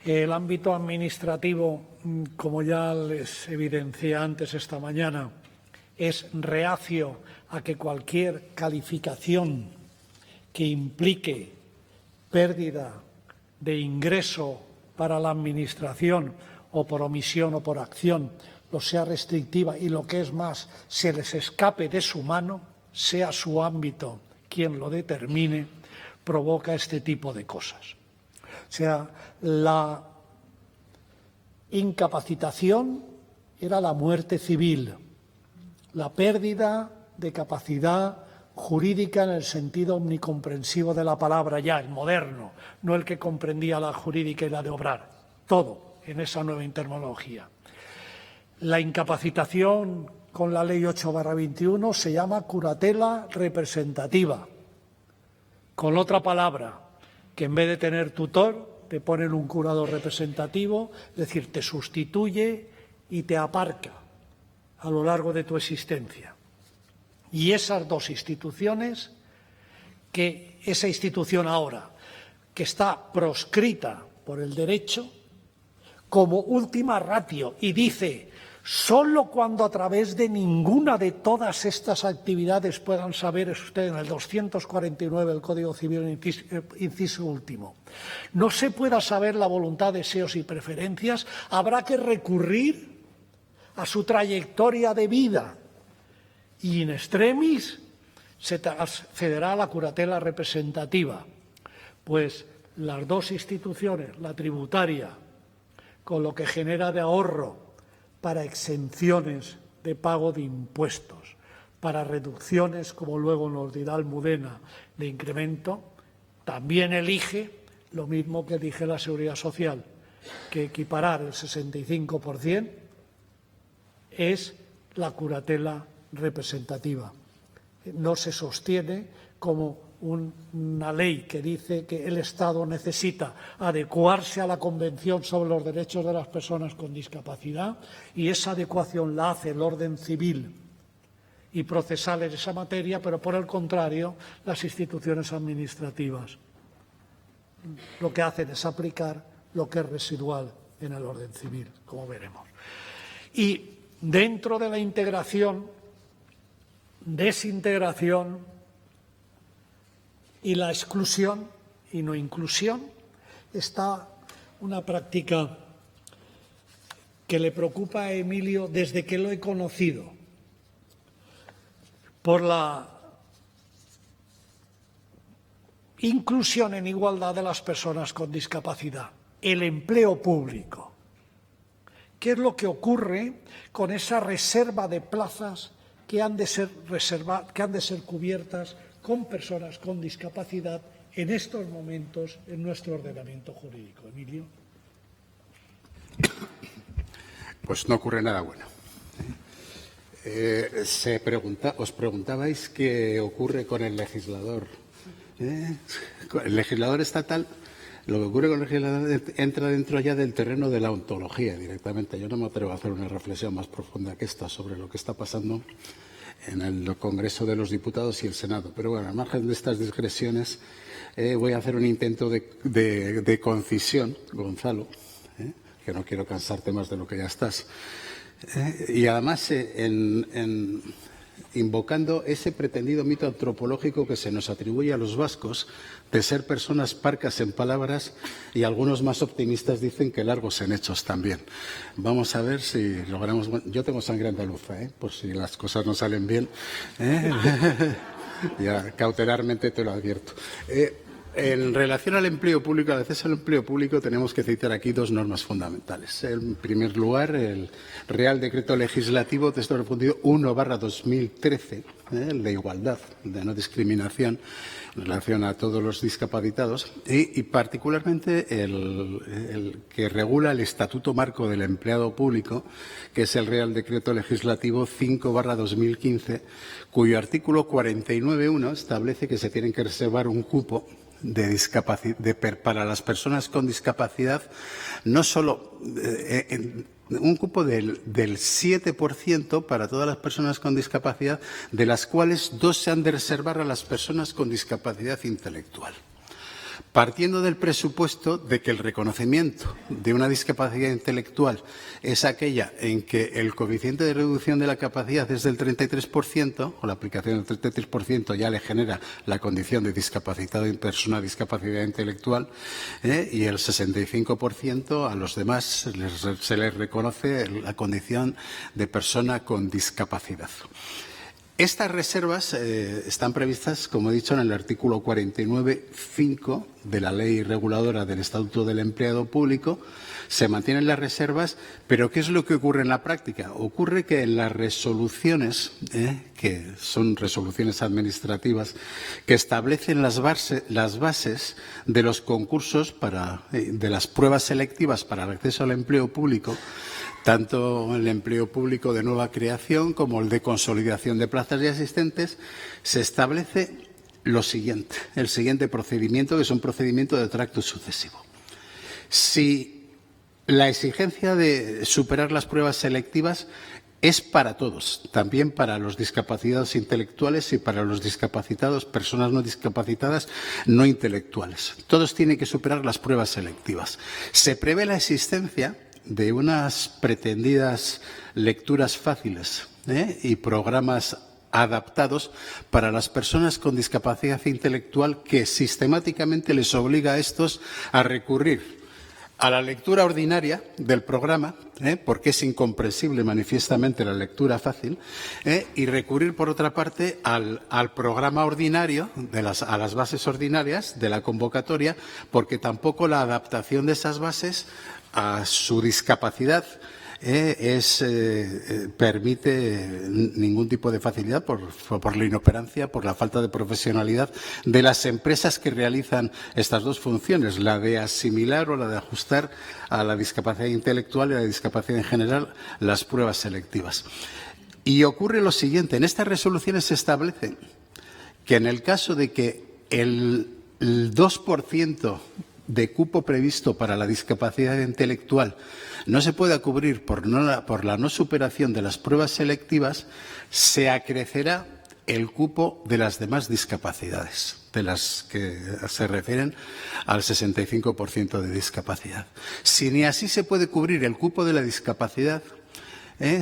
el ámbito administrativo, como ya les evidencié antes esta mañana, es reacio a que cualquier calificación que implique pérdida de ingreso para la administración, o por omisión o por acción, lo sea restrictiva, y lo que es más, se les escape de su mano, sea su ámbito quien lo determine, provoca este tipo de cosas. O sea, la incapacitación era la muerte civil, la pérdida de capacidad jurídica en el sentido omnicomprensivo de la palabra, ya el moderno, no el que comprendía la jurídica y la de obrar, todo en esa nueva terminología. La incapacitación con la Ley 8/21 se llama curatela representativa, con otra palabra, que en vez de tener tutor, te ponen un curador representativo, es decir, te sustituye y te aparca a lo largo de tu existencia. Y esas dos instituciones, que esa institución ahora, que está proscrita por el derecho, como última ratio, y dice: solo cuando a través de ninguna de todas estas actividades puedan saber ustedes, en el 249 del Código Civil, inciso último, no se pueda saber la voluntad, deseos y preferencias, habrá que recurrir a su trayectoria de vida y in extremis se accederá a la curatela representativa. Pues las dos instituciones, la tributaria, con lo que genera de ahorro para exenciones de pago de impuestos, para reducciones, como luego nos dirá Almudena, de incremento, también elige lo mismo que elige la Seguridad Social, que equiparar el 65% es la curatela representativa. No se sostiene como una ley que dice que el Estado necesita adecuarse a la Convención sobre los Derechos de las Personas con Discapacidad, y esa adecuación la hace el orden civil y procesal en esa materia, pero por el contrario las instituciones administrativas lo que hacen es aplicar lo que es residual en el orden civil, como veremos. Y dentro de la integración, desintegración y la exclusión y no inclusión, está una práctica que le preocupa a Emilio desde que lo he conocido, por la inclusión en igualdad de las personas con discapacidad, el empleo público, qué es lo que ocurre con esa reserva de plazas que han de ser cubiertas con personas con discapacidad en estos momentos en nuestro ordenamiento jurídico. Emilio. Pues no ocurre nada bueno. Os preguntabais qué ocurre con el legislador. El legislador estatal, lo que ocurre con el legislador entra dentro ya del terreno de la ontología directamente. Yo no me atrevo a hacer una reflexión más profunda que esta sobre lo que está pasando en el Congreso de los Diputados y el Senado. Pero bueno, al margen de estas digresiones, voy a hacer un intento de concisión, Gonzalo, que no quiero cansarte más de lo que ya estás. Y además, invocando ese pretendido mito antropológico que se nos atribuye a los vascos de ser personas parcas en palabras y algunos más optimistas dicen que largos en hechos también. Vamos a ver si logramos. Yo tengo sangre andaluza, por si las cosas no salen bien. Ya cautelarmente te lo advierto. En relación al empleo público, al acceso al empleo público, tenemos que citar aquí dos normas fundamentales. En primer lugar, el Real Decreto Legislativo, texto refundido 1/2013, el de igualdad, el de no discriminación en relación a todos los discapacitados, y particularmente el que regula el Estatuto Marco del Empleado Público, que es el Real Decreto Legislativo 5/2015, cuyo artículo 49.1 establece que se tienen que reservar un cupo para las personas con discapacidad, no solo un cupo del 7% para todas las personas con discapacidad, de las cuales 2 se han de reservar a las personas con discapacidad intelectual. Partiendo del presupuesto de que el reconocimiento de una discapacidad intelectual es aquella en que el coeficiente de reducción de la capacidad es del 33%, o la aplicación del 33% ya le genera la condición de discapacitado y persona discapacidad intelectual, y el 65% a los demás se les reconoce la condición de persona con discapacidad. Estas reservas están previstas, como he dicho, en el artículo 49.5 de la Ley Reguladora del Estatuto del Empleado Público. Se mantienen las reservas, pero ¿qué es lo que ocurre en la práctica? Ocurre que en las resoluciones, que son resoluciones administrativas, que establecen las bases de los concursos de las pruebas selectivas para el acceso al empleo público, tanto el empleo público de nueva creación como el de consolidación de plazas ya existentes, se establece el siguiente procedimiento, que es un procedimiento de tracto sucesivo. Si la exigencia de superar las pruebas selectivas es para todos, también para los discapacitados intelectuales y para los discapacitados, personas no discapacitadas no intelectuales. Todos tienen que superar las pruebas selectivas. Se prevé la existencia de unas pretendidas lecturas fáciles y programas adaptados para las personas con discapacidad intelectual, que sistemáticamente les obliga a estos a recurrir a la lectura ordinaria del programa, porque es incomprensible manifiestamente la lectura fácil, y recurrir, por otra parte, al programa ordinario, a las bases ordinarias de la convocatoria, porque tampoco la adaptación de esas bases a su discapacidad permite ningún tipo de facilidad por la inoperancia, por la falta de profesionalidad de las empresas que realizan estas dos funciones, la de asimilar o la de ajustar a la discapacidad intelectual y a la discapacidad en general las pruebas selectivas. Y ocurre lo siguiente: en estas resoluciones se establece que en el caso de que el 2% de cupo previsto para la discapacidad intelectual no se pueda cubrir por la no superación de las pruebas selectivas, se acrecerá el cupo de las demás discapacidades, de las que se refieren al 65% de discapacidad. Si ni así se puede cubrir el cupo de la discapacidad,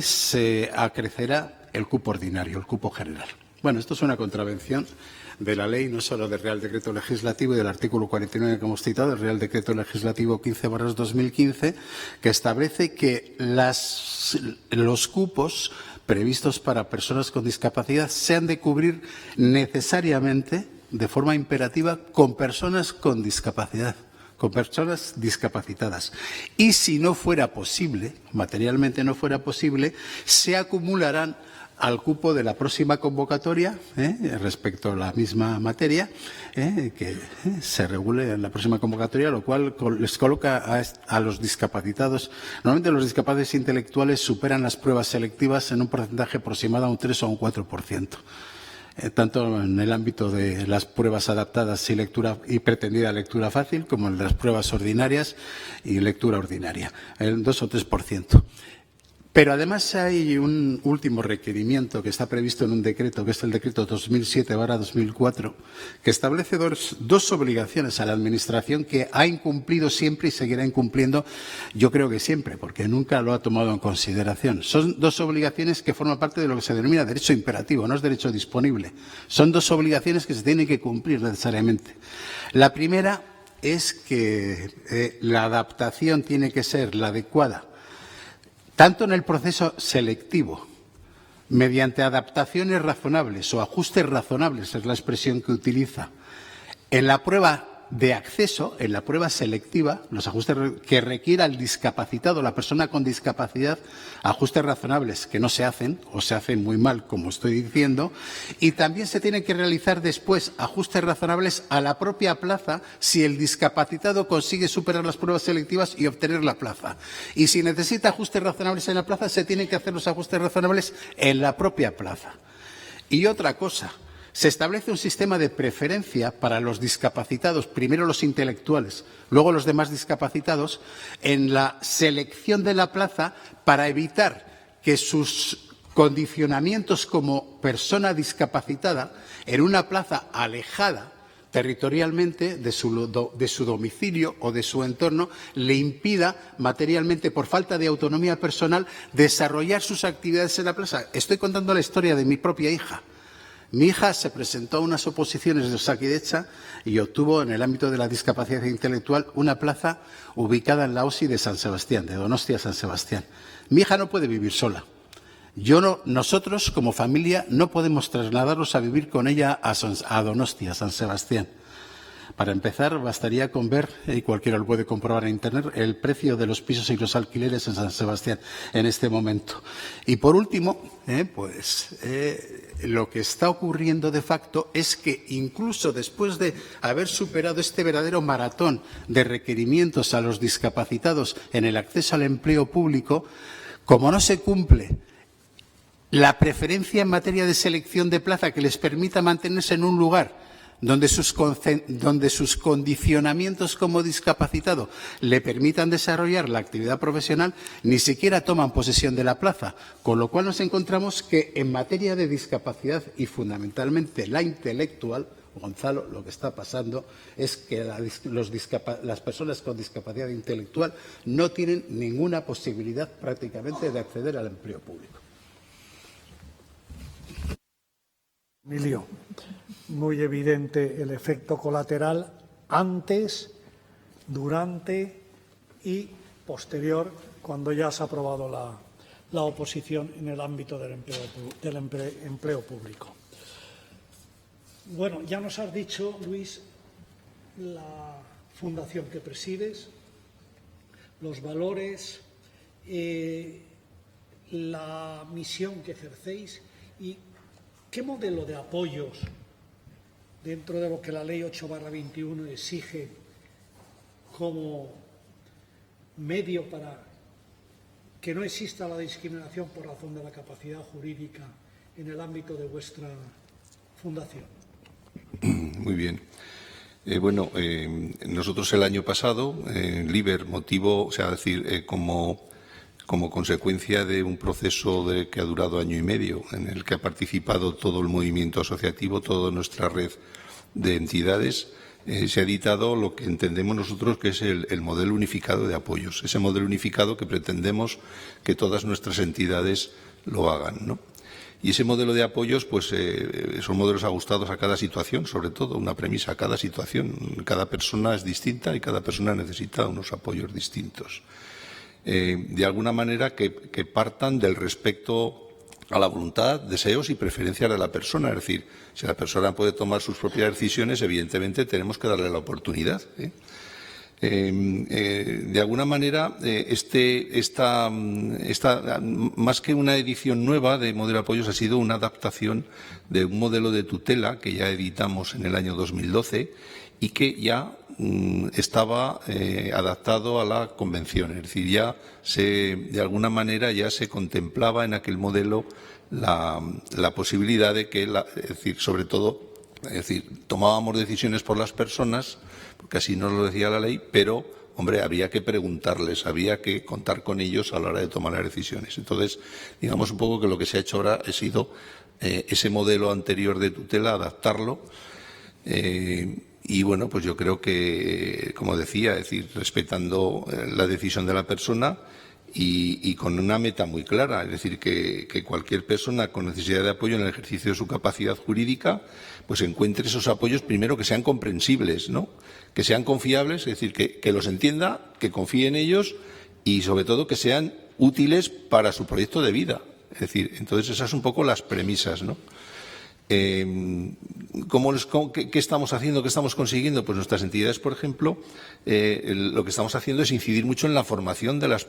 se acrecerá el cupo ordinario, el cupo general. Bueno, esto es una contravención de la ley, no solo del Real Decreto Legislativo y del artículo 49 que hemos citado, del Real Decreto Legislativo 15/2015, que establece que los cupos previstos para personas con discapacidad se han de cubrir necesariamente, de forma imperativa, con personas con discapacidad. con personas discapacitadas. Y si no fuera posible, materialmente no fuera posible, se acumularán al cupo de la próxima convocatoria respecto a la misma materia, que se regule en la próxima convocatoria, lo cual les coloca a los discapacitados. Normalmente los discapaces intelectuales superan las pruebas selectivas en un porcentaje aproximado a un 3 o a un 4%. Tanto en el ámbito de las pruebas adaptadas y pretendida lectura fácil, como en las pruebas ordinarias y lectura ordinaria, el 2 o 3%. Pero además hay un último requerimiento que está previsto en un decreto, que es el decreto 2007/2004, que establece dos obligaciones a la Administración que ha incumplido siempre y seguirá incumpliendo, yo creo que siempre, porque nunca lo ha tomado en consideración. Son dos obligaciones que forman parte de lo que se denomina derecho imperativo, no es derecho disponible. Son dos obligaciones que se tienen que cumplir necesariamente. La primera es que la adaptación tiene que ser la adecuada, tanto en el proceso selectivo, mediante adaptaciones razonables o ajustes razonables, es la expresión que utiliza, en la prueba de acceso, en la prueba selectiva, los ajustes que requiera el discapacitado, la persona con discapacidad, ajustes razonables que no se hacen o se hacen muy mal, como estoy diciendo, y también se tienen que realizar después ajustes razonables a la propia plaza si el discapacitado consigue superar las pruebas selectivas y obtener la plaza. Y si necesita ajustes razonables en la plaza, se tienen que hacer los ajustes razonables en la propia plaza. Y otra cosa, se establece un sistema de preferencia para los discapacitados, primero los intelectuales, luego los demás discapacitados, en la selección de la plaza para evitar que sus condicionamientos como persona discapacitada en una plaza alejada territorialmente de su domicilio o de su entorno le impida materialmente, por falta de autonomía personal, desarrollar sus actividades en la plaza. Estoy contando la historia de mi propia hija. Mi hija se presentó a unas oposiciones de Osakidetza y obtuvo, en el ámbito de la discapacidad intelectual, una plaza ubicada en la OSI de San Sebastián, de Donostia a San Sebastián. Mi hija no puede vivir sola. Nosotros, como familia, no podemos trasladarnos a vivir con ella a Donostia, a San Sebastián. Para empezar, bastaría con ver, y cualquiera lo puede comprobar en Internet, el precio de los pisos y los alquileres en San Sebastián en este momento. Y por último, lo que está ocurriendo de facto es que incluso después de haber superado este verdadero maratón de requerimientos a los discapacitados en el acceso al empleo público, como no se cumple la preferencia en materia de selección de plaza que les permita mantenerse en un lugar donde sus condicionamientos como discapacitado le permitan desarrollar la actividad profesional, ni siquiera toman posesión de la plaza. Con lo cual nos encontramos que en materia de discapacidad y fundamentalmente la intelectual, Gonzalo, lo que está pasando es que las personas con discapacidad intelectual no tienen ninguna posibilidad prácticamente de acceder al empleo público. Emilio, muy evidente el efecto colateral antes, durante y posterior, cuando ya se ha aprobado la oposición en el ámbito del empleo público. Bueno, ya nos has dicho, Luis, la fundación que presides, los valores, la misión que ejercéis y ¿qué modelo de apoyos, dentro de lo que la Ley 8/21 exige como medio para que no exista la discriminación por razón de la capacidad jurídica en el ámbito de vuestra fundación? Muy bien. Nosotros el año pasado, LIBER motivó, como consecuencia de un proceso que ha durado año y medio, en el que ha participado todo el movimiento asociativo, toda nuestra red de entidades, se ha editado lo que entendemos nosotros que es el modelo unificado de apoyos, ese modelo unificado que pretendemos que todas nuestras entidades lo hagan, ¿no? Y ese modelo de apoyos, son modelos ajustados a cada situación, sobre todo, una premisa, a cada situación. Cada persona es distinta y cada persona necesita unos apoyos distintos. De alguna manera que partan del respeto a la voluntad, deseos y preferencias de la persona. Es decir, si la persona puede tomar sus propias decisiones, evidentemente tenemos que darle la oportunidad. De alguna manera, esta, más que una edición nueva de modelo de apoyos, ha sido una adaptación de un modelo de tutela que ya editamos en el año 2012 y que ya estaba adaptado a la Convención. Es decir, ya de alguna manera ya se contemplaba en aquel modelo la posibilidad de que, es decir, sobre todo, tomábamos decisiones por las personas, porque así nos lo decía la ley, pero, hombre, había que preguntarles, había que contar con ellos a la hora de tomar las decisiones. Entonces, digamos un poco que lo que se ha hecho ahora ha sido ese modelo anterior de tutela, adaptarlo. Y bueno, pues yo creo que, como decía, es decir, respetando la decisión de la persona y con una meta muy clara, es decir, que cualquier persona con necesidad de apoyo en el ejercicio de su capacidad jurídica, pues encuentre esos apoyos, primero que sean comprensibles, ¿no? Que sean confiables, es decir, que los entienda, que confíe en ellos y, sobre todo, que sean útiles para su proyecto de vida. Es decir, entonces esas son un poco las premisas, ¿no? ¿Qué estamos haciendo? ¿Qué estamos consiguiendo? Pues nuestras entidades, por ejemplo, lo que estamos haciendo es incidir mucho en la formación de las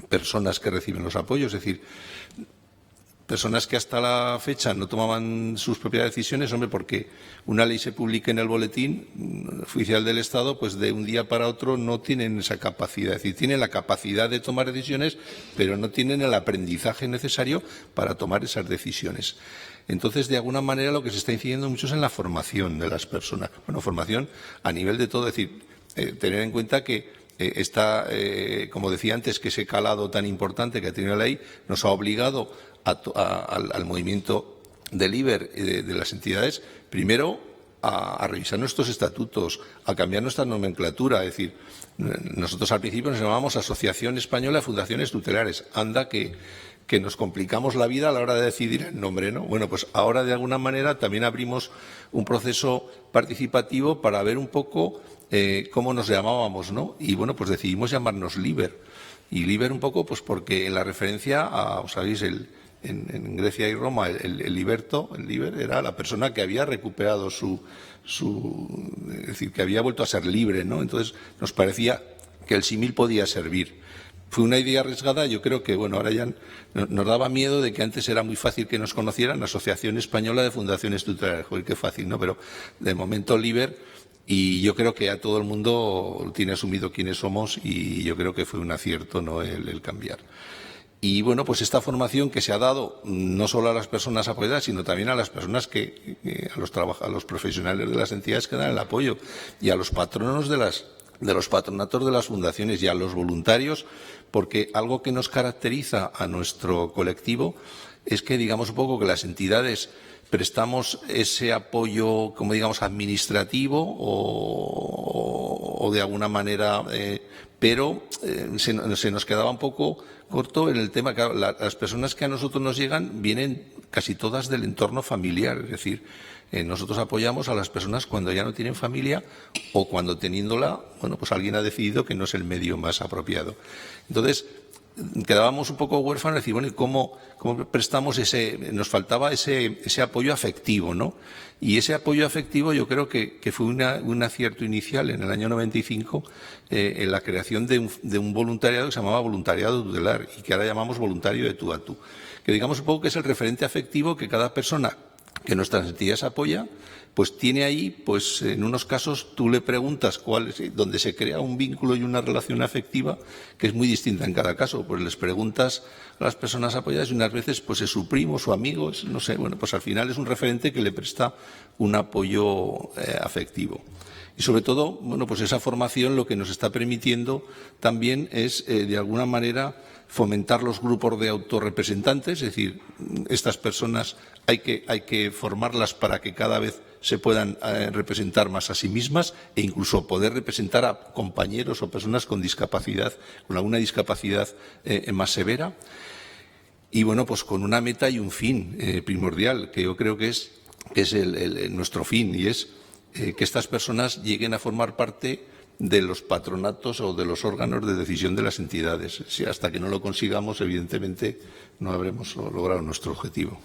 personas que reciben los apoyos. Es decir, personas que hasta la fecha no tomaban sus propias decisiones, hombre, porque una ley se publique en el boletín oficial del Estado, pues de un día para otro no tienen esa capacidad. Es decir, tienen la capacidad de tomar decisiones, pero no tienen el aprendizaje necesario para tomar esas decisiones. Entonces, de alguna manera, lo que se está incidiendo mucho es en la formación de las personas. Bueno, formación a nivel de todo, es decir, tener en cuenta que como decía antes, que ese calado tan importante que ha tenido la ley nos ha obligado al movimiento del IBER de las entidades, primero a revisar nuestros estatutos, a cambiar nuestra nomenclatura. Es decir, nosotros al principio nos llamábamos Asociación Española de Fundaciones Tutelares. Anda que nos complicamos la vida a la hora de decidir el nombre, ¿no? Bueno, pues ahora de alguna manera también abrimos un proceso participativo para ver un poco cómo nos llamábamos, ¿no? Y bueno, pues decidimos llamarnos LIBER. Y LIBER un poco, pues porque en la referencia a, ¿sabéis? En Grecia y Roma, el liberto, el liber, era la persona que había recuperado es decir, que había vuelto a ser libre, ¿no? Entonces nos parecía que el símil podía servir. Fue una idea arriesgada, yo creo que, bueno, ahora ya nos daba miedo de que antes era muy fácil que nos conocieran, Asociación Española de Fundaciones Tutelares, joder, qué fácil, ¿no? Pero de momento LIBER, y yo creo que a todo el mundo tiene asumido quiénes somos y yo creo que fue un acierto, ¿no?, el cambiar. Y bueno, pues esta formación que se ha dado no solo a las personas apoyadas, sino también a las personas a los profesionales de las entidades que dan el apoyo y a los patronos de los patronatos de las fundaciones y a los voluntarios, porque algo que nos caracteriza a nuestro colectivo es que, digamos un poco, que las entidades prestamos ese apoyo, como digamos, administrativo o de alguna manera, pero se nos quedaba un poco corto en el tema. Claro, las personas que a nosotros nos llegan vienen casi todas del entorno familiar, es decir, nosotros apoyamos a las personas cuando ya no tienen familia o cuando teniéndola, bueno, pues alguien ha decidido que no es el medio más apropiado. Entonces, quedábamos un poco huérfanos, decir, bueno, ¿y cómo prestamos nos faltaba ese apoyo afectivo, ¿no? Y ese apoyo afectivo yo creo que fue un acierto inicial en el año 95 en la creación de un voluntariado que se llamaba voluntariado tutelar y que ahora llamamos voluntario de tú a tú. Que digamos un poco que es el referente afectivo que cada persona que nuestras entidades apoya, pues tiene ahí, pues en unos casos tú le preguntas donde se crea un vínculo y una relación afectiva que es muy distinta en cada caso. Pues les preguntas a las personas apoyadas y unas veces pues es su primo, su amigo, no sé, bueno, pues al final es un referente que le presta un apoyo afectivo. Y sobre todo, bueno, pues esa formación lo que nos está permitiendo también es, de alguna manera, fomentar los grupos de autorrepresentantes, es decir, estas personas hay que formarlas para que cada vez se puedan representar más a sí mismas e incluso poder representar a compañeros o personas con discapacidad, con alguna discapacidad más severa. Y bueno, pues con una meta y un fin primordial, que yo creo que es nuestro fin, y es que estas personas lleguen a formar parte de los patronatos o de los órganos de decisión de las entidades. Si hasta que no lo consigamos, evidentemente, no habremos logrado nuestro objetivo.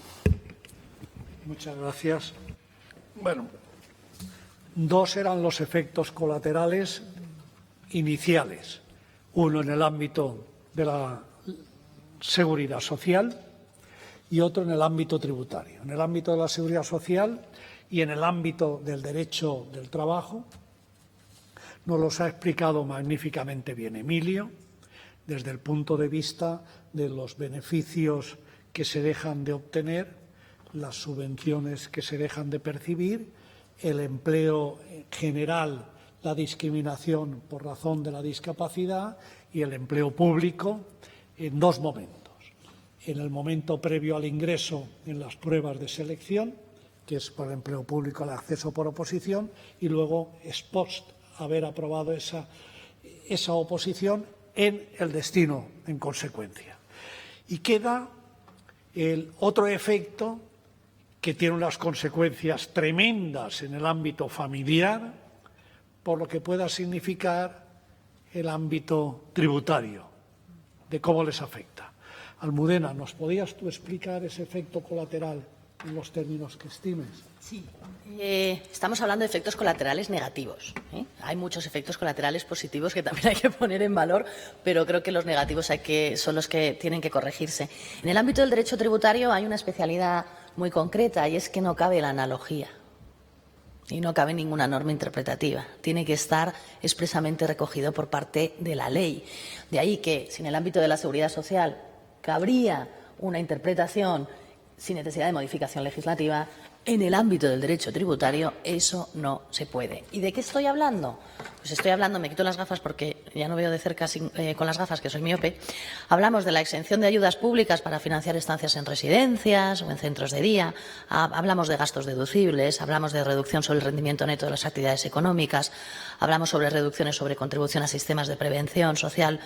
Muchas gracias. Bueno, dos eran los efectos colaterales iniciales. Uno en el ámbito de la seguridad social y otro en el ámbito tributario. En el ámbito de la seguridad social y en el ámbito del derecho del trabajo, nos los ha explicado magníficamente bien Emilio, desde el punto de vista de los beneficios que se dejan de obtener, las subvenciones que se dejan de percibir, el empleo general, la discriminación por razón de la discapacidad y el empleo público en dos momentos. En el momento previo al ingreso en las pruebas de selección, que es por el empleo público el acceso por oposición, y luego ex post haber aprobado esa oposición en el destino en consecuencia. Y queda el otro efecto que tiene unas consecuencias tremendas en el ámbito familiar, por lo que pueda significar el ámbito tributario, de cómo les afecta. Almudena, ¿nos podías tú explicar ese efecto colateral en los términos que estimes? Sí. Estamos hablando de efectos colaterales negativos. Hay muchos efectos colaterales positivos que también hay que poner en valor, pero creo que los negativos son los que tienen que corregirse. En el ámbito del derecho tributario hay una especialidad muy concreta y es que no cabe la analogía y no cabe ninguna norma interpretativa. Tiene que estar expresamente recogido por parte de la ley. De ahí que, si en el ámbito de la seguridad social cabría una interpretación sin necesidad de modificación legislativa, en el ámbito del derecho tributario eso no se puede. ¿Y de qué estoy hablando? Pues estoy hablando, me quito las gafas porque ya no veo de cerca con las gafas, que soy miope. Hablamos de la exención de ayudas públicas para financiar estancias en residencias o en centros de día. Hablamos de gastos deducibles, hablamos de reducción sobre el rendimiento neto de las actividades económicas, hablamos sobre reducciones sobre contribución a sistemas de prevención social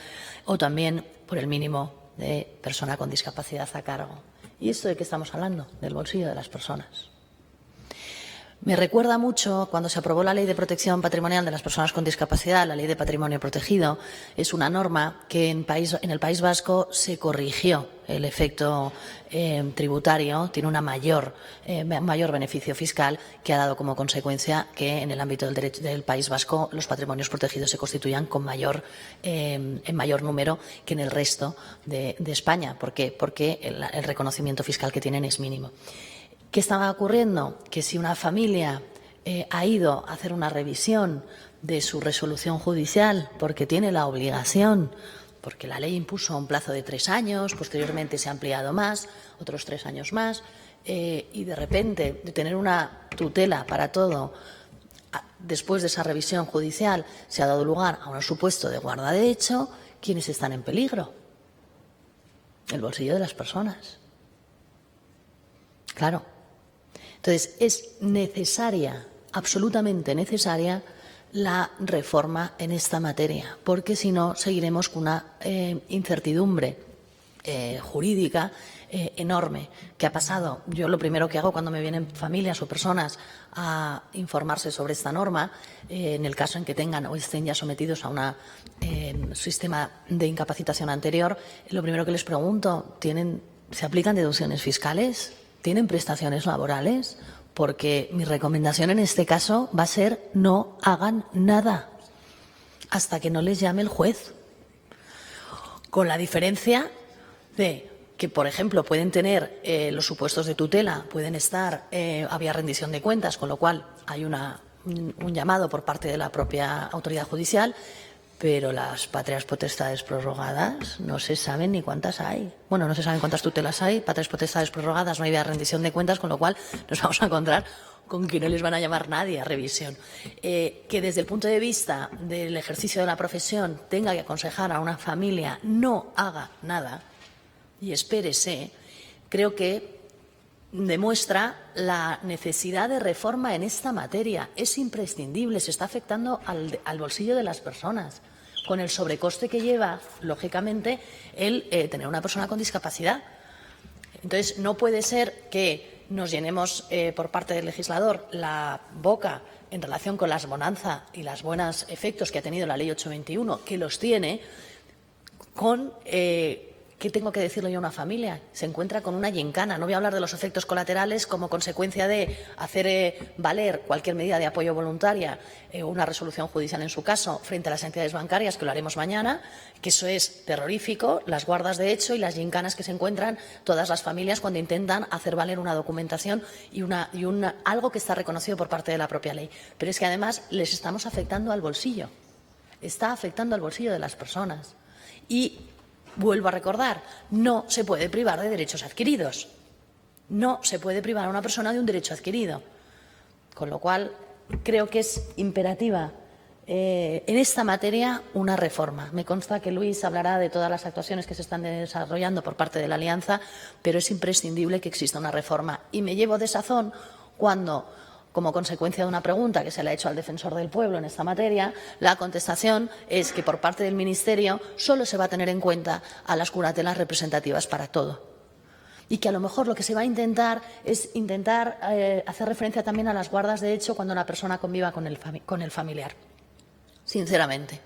o también por el mínimo de persona con discapacidad a cargo. ¿Y esto de qué estamos hablando? Del bolsillo de las personas. Me recuerda mucho cuando se aprobó la Ley de Protección Patrimonial de las Personas con Discapacidad, la Ley de Patrimonio Protegido. Es una norma que en el País Vasco se corrigió el efecto tributario, tiene un mayor beneficio fiscal que ha dado como consecuencia que en el ámbito del derecho del País Vasco los patrimonios protegidos se constituyan en mayor número que en el resto de España. ¿Por qué? Porque el reconocimiento fiscal que tienen es mínimo. ¿Qué estaba ocurriendo? Que si una familia ha ido a hacer una revisión de su resolución judicial porque tiene la obligación, porque la ley impuso un plazo de 3 años, posteriormente se ha ampliado más, otros 3 años más, y de repente de tener una tutela para todo, después de esa revisión judicial se ha dado lugar a un supuesto de guarda de hecho, ¿quiénes están en peligro? El bolsillo de las personas. Claro. Entonces, es necesaria, absolutamente necesaria, la reforma en esta materia, porque si no, seguiremos con una incertidumbre jurídica enorme. ¿Qué ha pasado? Yo lo primero que hago cuando me vienen familias o personas a informarse sobre esta norma, en el caso en que tengan o estén ya sometidos a un sistema de incapacitación anterior, lo primero que les pregunto, ¿se aplican deducciones fiscales? ¿Tienen prestaciones laborales? Porque mi recomendación en este caso va a ser no hagan nada hasta que no les llame el juez. Con la diferencia de que, por ejemplo, pueden tener los supuestos de tutela, pueden estar, había rendición de cuentas, con lo cual hay un llamado por parte de la propia autoridad judicial, pero las patrias potestades prorrogadas no se saben ni cuántas hay. Bueno, no se saben cuántas tutelas hay, patrias potestades prorrogadas, no hay rendición de cuentas, con lo cual nos vamos a encontrar con que no les van a llamar nadie a revisión. Que desde el punto de vista del ejercicio de la profesión tenga que aconsejar a una familia no haga nada y espérese, creo que demuestra la necesidad de reforma en esta materia. Es imprescindible, se está afectando al bolsillo de las personas, con el sobrecoste que lleva, lógicamente, el tener una persona con discapacidad. Entonces, no puede ser que nos llenemos por parte del legislador la boca en relación con las bonanzas y los buenos efectos que ha tenido la Ley 821, que los tiene, con ¿qué tengo que decirle yo a una familia? Se encuentra con una gincana. No voy a hablar de los efectos colaterales como consecuencia de hacer valer cualquier medida de apoyo voluntaria o una resolución judicial en su caso frente a las entidades bancarias, que lo haremos mañana, que eso es terrorífico, las guardas de hecho y las gincanas que se encuentran todas las familias cuando intentan hacer valer una documentación y algo que está reconocido por parte de la propia ley. Pero es que además les estamos afectando al bolsillo. Está afectando al bolsillo de las personas. Y vuelvo a recordar, no se puede privar de derechos adquiridos. No se puede privar a una persona de un derecho adquirido. Con lo cual, creo que es imperativa en esta materia una reforma. Me consta que Luis hablará de todas las actuaciones que se están desarrollando por parte de la Alianza, pero es imprescindible que exista una reforma. Y me llevo desazón cuando, como consecuencia de una pregunta que se le ha hecho al defensor del pueblo en esta materia, la contestación es que por parte del Ministerio solo se va a tener en cuenta a las curatelas representativas para todo. Y que a lo mejor lo que se va a intentar es hacer referencia también a las guardas de hecho cuando la persona conviva con el familiar. Sinceramente,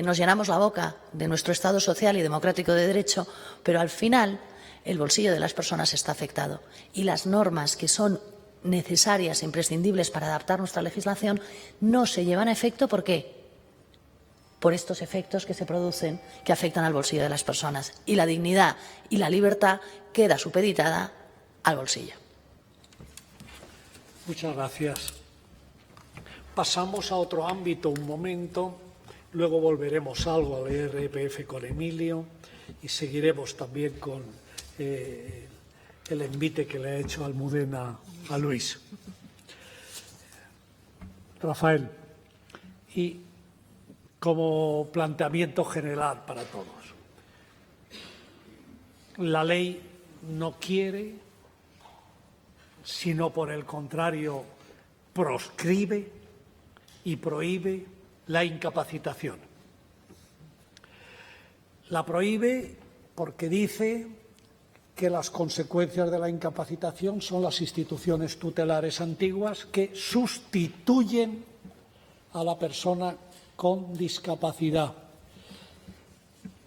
nos llenamos la boca de nuestro Estado social y democrático de derecho, pero al final el bolsillo de las personas está afectado y las normas que son necesarias e imprescindibles para adaptar nuestra legislación no se llevan a efecto. ¿Por qué? Por estos efectos que se producen que afectan al bolsillo de las personas. Y la dignidad y la libertad queda supeditada al bolsillo. Muchas gracias. Pasamos a otro ámbito un momento, luego volveremos algo al IRPF con Emilio y seguiremos también con el envite que le ha hecho Almudena a Luis. Rafael, y como planteamiento general para todos, la ley no quiere, sino por el contrario, proscribe y prohíbe la incapacitación. La prohíbe porque dice que las consecuencias de la incapacitación son las instituciones tutelares antiguas que sustituyen a la persona con discapacidad,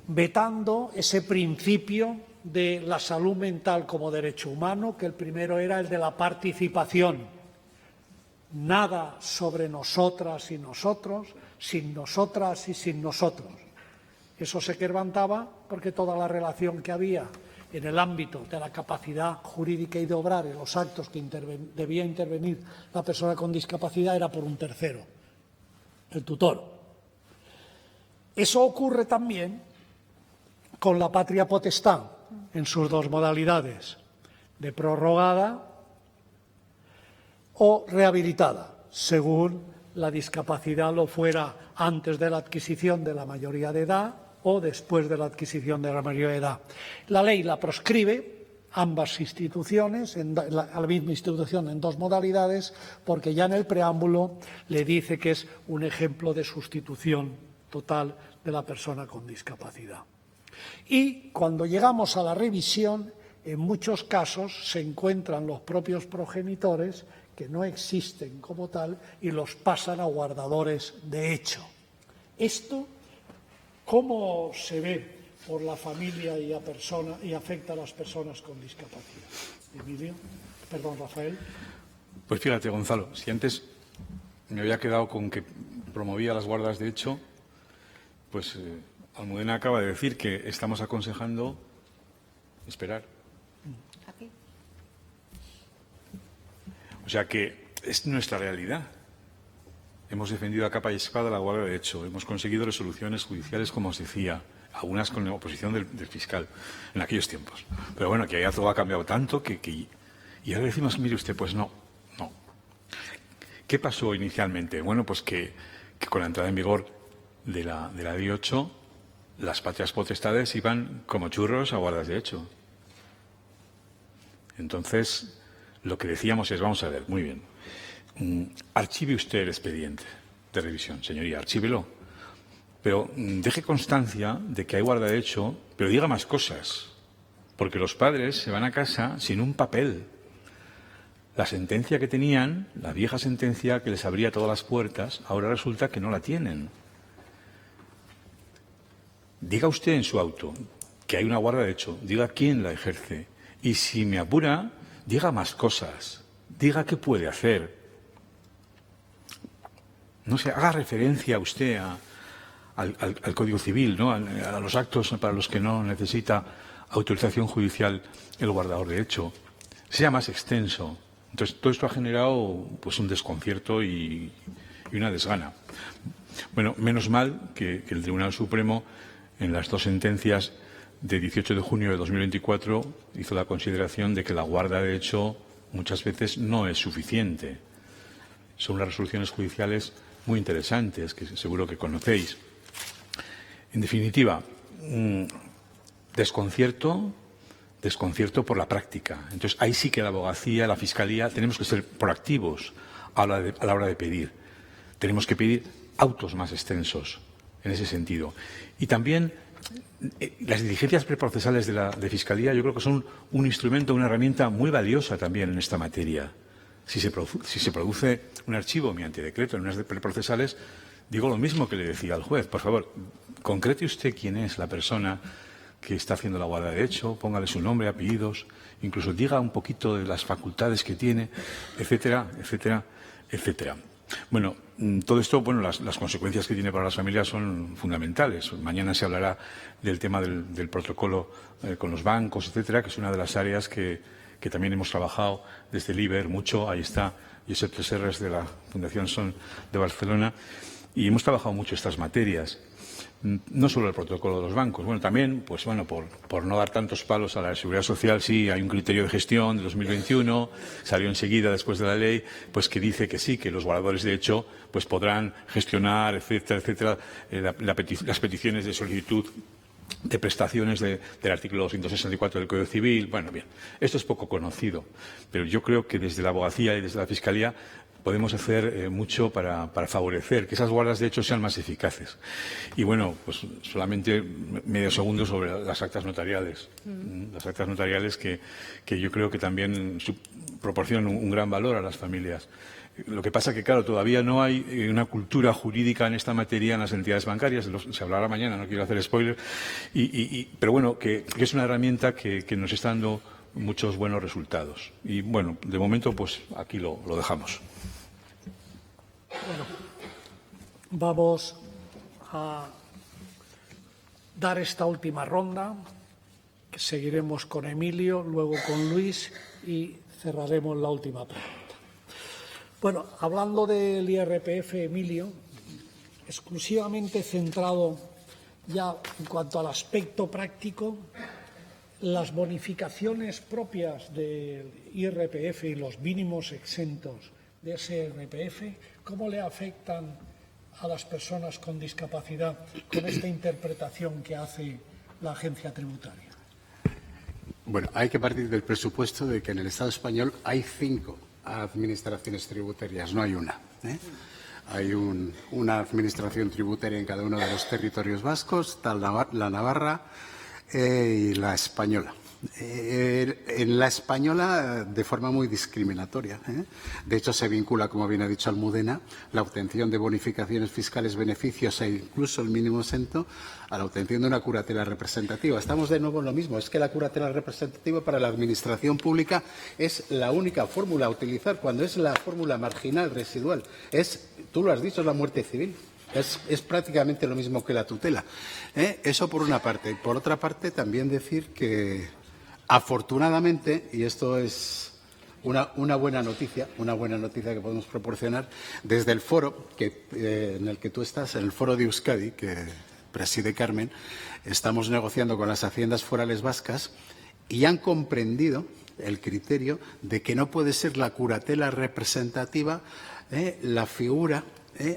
vetando ese principio de la salud mental como derecho humano, que el primero era el de la participación. Nada sobre nosotras y nosotros, sin nosotras y sin nosotros. Eso se quebrantaba porque toda la relación que había en el ámbito de la capacidad jurídica y de obrar en los actos que debía intervenir la persona con discapacidad era por un tercero, el tutor. Eso ocurre también con la patria potestad en sus dos modalidades, de prorrogada o rehabilitada, según la discapacidad lo fuera antes de la adquisición de la mayoría de edad o después de la adquisición de la mayoría de edad. La ley la proscribe, ambas instituciones, a la misma institución en dos modalidades, porque ya en el preámbulo le dice que es un ejemplo de sustitución total de la persona con discapacidad. Y cuando llegamos a la revisión, en muchos casos se encuentran los propios progenitores que no existen como tal y los pasan a guardadores de hecho. Esto, ¿cómo se ve por la familia y afecta a las personas con discapacidad? Emilio, perdón, Rafael. Pues fíjate, Gonzalo, si antes me había quedado con que promovía las guardas de hecho, pues Almudena acaba de decir que estamos aconsejando esperar. O sea que es nuestra realidad. Hemos defendido a capa y espada la guardia de hecho. Hemos conseguido resoluciones judiciales, como os decía, algunas con la oposición del fiscal en aquellos tiempos. Pero bueno, que ya todo ha cambiado tanto que y ahora decimos, mire usted, pues no. ¿Qué pasó inicialmente? Bueno, pues que con la entrada en vigor de la Ley 8, las patrias potestades iban como churros a guardas de hecho. Entonces, lo que decíamos es, vamos a ver, muy bien, archive usted el expediente de revisión, señoría, archívelo, pero deje constancia de que hay guarda de hecho, pero diga más cosas, porque los padres se van a casa sin un papel. La sentencia que tenían, la vieja sentencia que les abría todas las puertas, ahora resulta que no la tienen. Diga usted en su auto que hay una guarda de hecho, diga quién la ejerce. Y si me apura, diga más cosas, diga qué puede hacer. No sé, haga referencia usted al Código Civil, ¿no? A los actos para los que no necesita autorización judicial el guardador de hecho. Sea más extenso. Entonces, todo esto ha generado pues un desconcierto y una desgana. Bueno, menos mal que el Tribunal Supremo, en las dos sentencias de 18 de junio de 2024, hizo la consideración de que la guarda de hecho muchas veces no es suficiente. Son unas resoluciones judiciales muy interesantes, que seguro que conocéis. En definitiva, desconcierto por la práctica. Entonces, ahí sí que la abogacía, la fiscalía, tenemos que ser proactivos a la hora de pedir. Tenemos que pedir autos más extensos en ese sentido. Y también las diligencias preprocesales de fiscalía yo creo que son un instrumento, una herramienta muy valiosa también en esta materia. Si se produce un archivo mediante decreto en unas preprocesales, digo lo mismo que le decía al juez. Por favor, concrete usted quién es la persona que está haciendo la guarda de hecho, póngale su nombre, apellidos, incluso diga un poquito de las facultades que tiene, etcétera, etcétera, etcétera. Bueno, todo esto, bueno, las consecuencias que tiene para las familias son fundamentales. Mañana se hablará del tema del protocolo con los bancos, etcétera, que es una de las áreas que también hemos trabajado desde el IBER mucho. Ahí está Josep Tresserras de la Fundación Son de Barcelona. Y hemos trabajado mucho estas materias. No solo el protocolo de los bancos, bueno, también, pues bueno, por no dar tantos palos a la Seguridad Social, sí, hay un criterio de gestión de 2021, salió enseguida después de la ley, pues que dice que sí, que los guardadores de hecho, pues podrán gestionar, etcétera, etcétera, las peticiones de solicitud de prestaciones del artículo 264 del Código Civil. Bueno, bien, esto es poco conocido, pero yo creo que desde la abogacía y desde la Fiscalía podemos hacer mucho para favorecer que esas guardas de hecho sean más eficaces. Y bueno, pues solamente medio segundo sobre las actas notariales. Las actas notariales que yo creo que también proporcionan un gran valor a las familias. Lo que pasa que, claro, todavía no hay una cultura jurídica en esta materia en las entidades bancarias. Se hablará mañana, no quiero hacer spoiler. Pero bueno, que es una herramienta que nos está dando muchos buenos resultados. Y bueno, de momento, pues aquí lo dejamos. Bueno, vamos a dar esta última ronda, que seguiremos con Emilio, luego con Luis y cerraremos la última pregunta. Bueno, hablando del IRPF, Emilio, exclusivamente centrado ya en cuanto al aspecto práctico, las bonificaciones propias del IRPF y los mínimos exentos de ese IRPF, ¿cómo le afectan a las personas con discapacidad con esta interpretación que hace la agencia tributaria? Bueno, hay que partir del presupuesto de que en el Estado español hay 5 administraciones tributarias, no hay una. Hay una administración tributaria en cada uno de los territorios vascos, está la Navarra y la española. En la española de forma muy discriminatoria. De hecho, se vincula, como bien ha dicho Almudena, la obtención de bonificaciones fiscales, beneficios e incluso el mínimo exento a la obtención de una curatela representativa. Estamos de nuevo en lo mismo. Es que la curatela representativa para la administración pública es la única fórmula a utilizar cuando es la fórmula marginal, residual. Tú lo has dicho, es la muerte civil. Es prácticamente lo mismo que la tutela. Eso por una parte. Por otra parte, también decir que afortunadamente, y esto es una buena noticia que podemos proporcionar, desde el foro en el que tú estás, en el foro de Euskadi, que preside Carmen, estamos negociando con las haciendas forales vascas y han comprendido el criterio de que no puede ser la curatela representativa la figura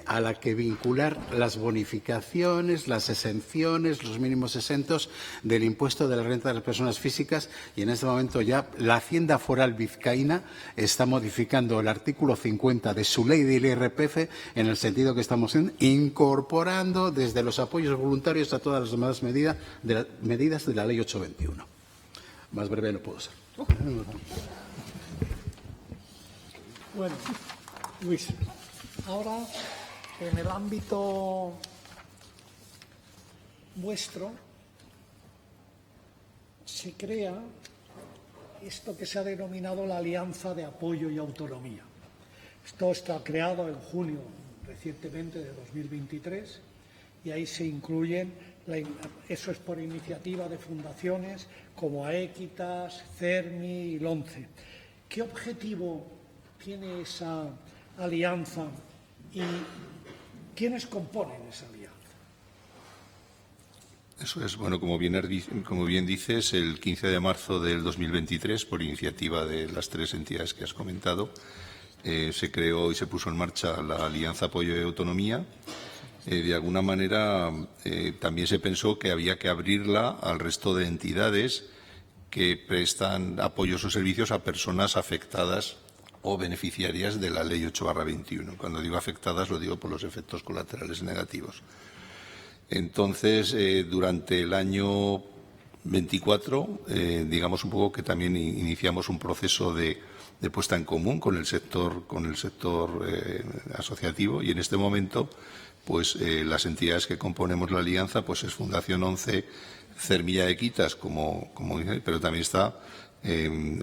a la que vincular las bonificaciones, las exenciones, los mínimos exentos del impuesto de la renta de las personas físicas, y en este momento ya la Hacienda Foral vizcaína está modificando el artículo 50 de su ley del IRPF en el sentido que estamos incorporando desde los apoyos voluntarios a todas las demás medidas de la ley 821. Más breve no puedo ser. Bueno, Luis. Ahora, en el ámbito vuestro, se crea esto que se ha denominado la Alianza de Apoyo y Autonomía. Esto está creado en junio recientemente de 2023 y ahí se incluyen, eso es por iniciativa de fundaciones como Aequitas, CERMI y LONCE. ¿Qué objetivo tiene esa alianza y quiénes componen esa alianza? Eso es, bueno, como bien dices, el 15 de marzo del 2023, por iniciativa de las tres entidades que has comentado, se creó y se puso en marcha la Alianza Apoyo y Autonomía. De alguna manera, también se pensó que había que abrirla al resto de entidades que prestan apoyos o servicios a personas afectadas o beneficiarias de la Ley 8/21. Cuando digo afectadas, lo digo por los efectos colaterales negativos. Entonces, durante el año 24, digamos un poco que también iniciamos un proceso de puesta en común con el sector asociativo, y en este momento, pues las entidades que componemos la alianza, pues es Fundación 11, CERMI y Aequitas, como dice, pero también está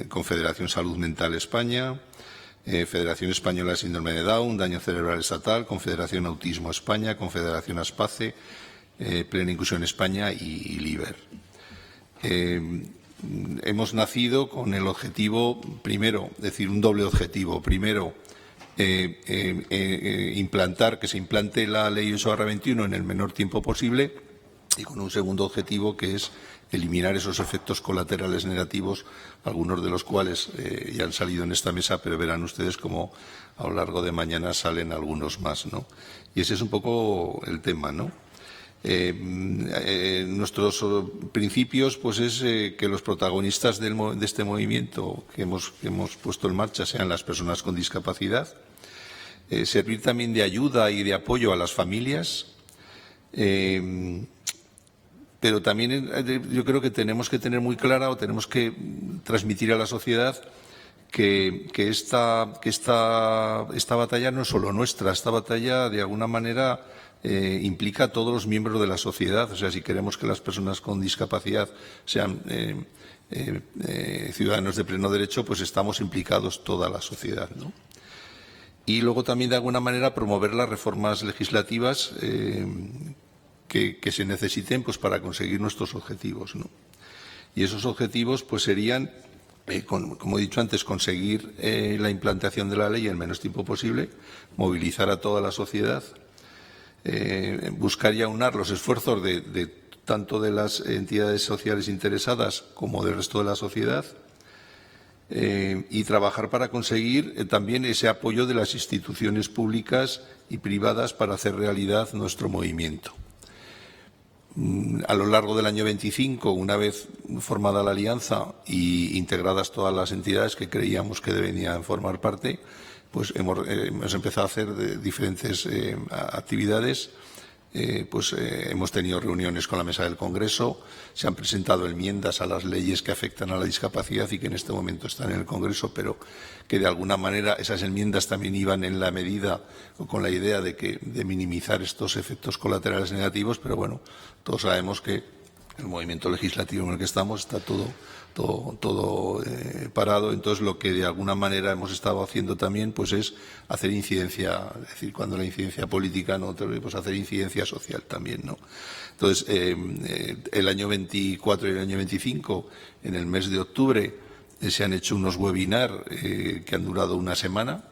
Confederación Salud Mental España, Federación Española de Síndrome de Down, Daño Cerebral Estatal, Confederación Autismo España, Confederación Aspace, Plena Inclusión España y LIBER. Hemos nacido con el objetivo, primero, es decir, un doble objetivo. Primero, que se implante la Ley 8/21 en el menor tiempo posible, y con un segundo objetivo, que es eliminar esos efectos colaterales negativos, algunos de los cuales ya han salido en esta mesa, pero verán ustedes como a lo largo de mañana salen algunos más, ¿no? Y ese es un poco el tema, ¿no? Nuestros principios, pues es que los protagonistas de este movimiento que hemos puesto en marcha sean las personas con discapacidad, servir también de ayuda y de apoyo a las familias, pero también yo creo que tenemos que tener muy clara, o tenemos que transmitir a la sociedad que esta batalla no es solo nuestra. Esta batalla, de alguna manera, implica a todos los miembros de la sociedad. O sea, si queremos que las personas con discapacidad sean ciudadanos de pleno derecho, pues estamos implicados toda la sociedad, ¿no? Y luego también, de alguna manera, promover las reformas legislativas que se necesiten, pues, para conseguir nuestros objetivos, ¿no? Y esos objetivos, pues, serían, como he dicho antes, conseguir la implantación de la ley en el menos tiempo posible, movilizar a toda la sociedad, buscar y aunar los esfuerzos tanto de las entidades sociales interesadas como del resto de la sociedad, y trabajar para conseguir también ese apoyo de las instituciones públicas y privadas para hacer realidad nuestro movimiento. A lo largo del año 25, una vez formada la alianza y integradas todas las entidades que creíamos que deberían formar parte, pues hemos empezado a hacer diferentes actividades. Hemos tenido reuniones con la Mesa del Congreso, se han presentado enmiendas a las leyes que afectan a la discapacidad y que en este momento están en el Congreso, pero que de alguna manera esas enmiendas también iban en la medida o con la idea de minimizar estos efectos colaterales negativos, pero bueno, todos sabemos que el movimiento legislativo en el que estamos está todo parado. Entonces, lo que de alguna manera hemos estado haciendo también, pues, es hacer incidencia, es decir, cuando la incidencia política no, pues hacer incidencia social también, ¿no? Entonces, el año 24 y el año 25, en el mes de octubre, se han hecho unos webinars que han durado una semana.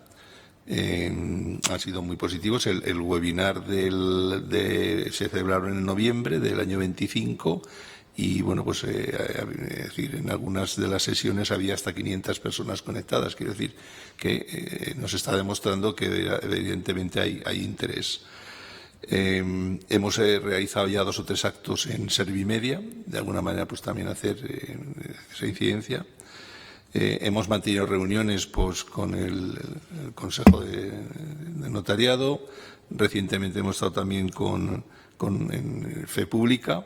Han sido muy positivos. El webinar se celebraron en noviembre del año 25. Y bueno, pues es decir, en algunas de las sesiones había hasta 500 personas conectadas. Quiero decir que nos está demostrando que evidentemente hay interés. Hemos realizado ya 2 o 3 actos en Servimedia, de alguna manera pues también hacer esa incidencia. Hemos mantenido reuniones, pues, con el Consejo de Notariado. Recientemente hemos estado también con Fe Pública.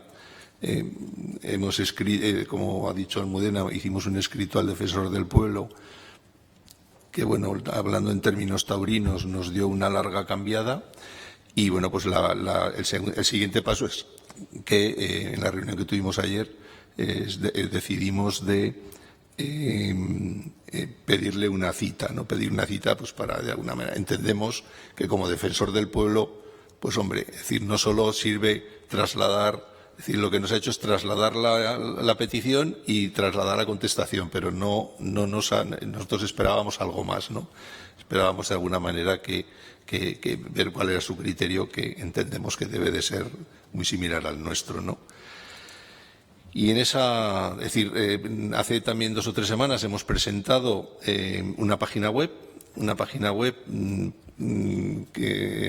Hemos escrito, como ha dicho Almudena, hicimos un escrito al defensor del pueblo que, bueno, hablando en términos taurinos, nos dio una larga cambiada. Y bueno, pues el siguiente paso es que en la reunión que tuvimos ayer decidimos de pedirle una cita, ¿no? Pedir una cita, pues para, de alguna manera, entendemos que como defensor del pueblo, pues hombre, es decir, no solo sirve trasladar, es decir, lo que nos ha hecho es trasladar la petición y trasladar la contestación, pero nosotros esperábamos algo más, ¿no? Esperábamos de alguna manera que ver cuál era su criterio, que entendemos que debe de ser muy similar al nuestro, ¿no? Y en esa, es decir, hace también 2 o 3 semanas hemos presentado una página web en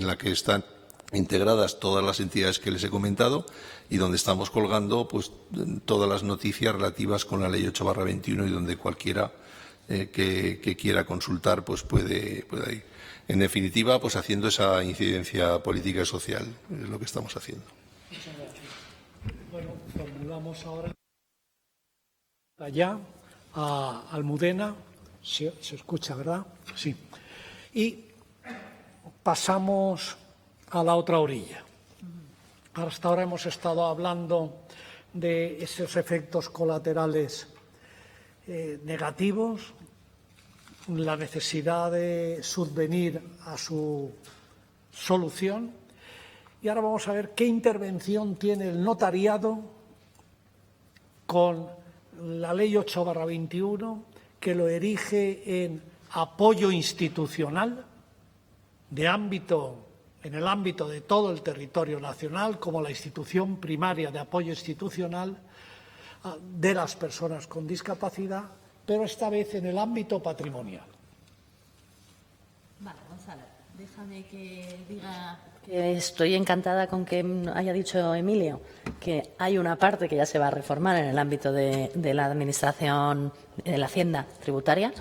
la que están integradas todas las entidades que les he comentado y donde estamos colgando pues todas las noticias relativas con la Ley 8/21 y donde cualquiera que quiera consultar pues puede ir. En definitiva, pues haciendo esa incidencia política y social, es lo que estamos haciendo. Bueno, formulamos ahora allá a Almudena, se escucha, ¿verdad? Sí. Y pasamos a la otra orilla. Hasta ahora hemos estado hablando de esos efectos colaterales negativos, la necesidad de subvenir a su solución. Y ahora vamos a ver qué intervención tiene el notariado con la Ley 8/21, que lo erige en apoyo institucional en el ámbito de todo el territorio nacional, como la institución primaria de apoyo institucional de las personas con discapacidad, pero esta vez en el ámbito patrimonial. Vale, Gonzalo, déjame que diga que estoy encantada con que haya dicho Emilio que hay una parte que ya se va a reformar en el ámbito de la Administración, de la Hacienda tributaria.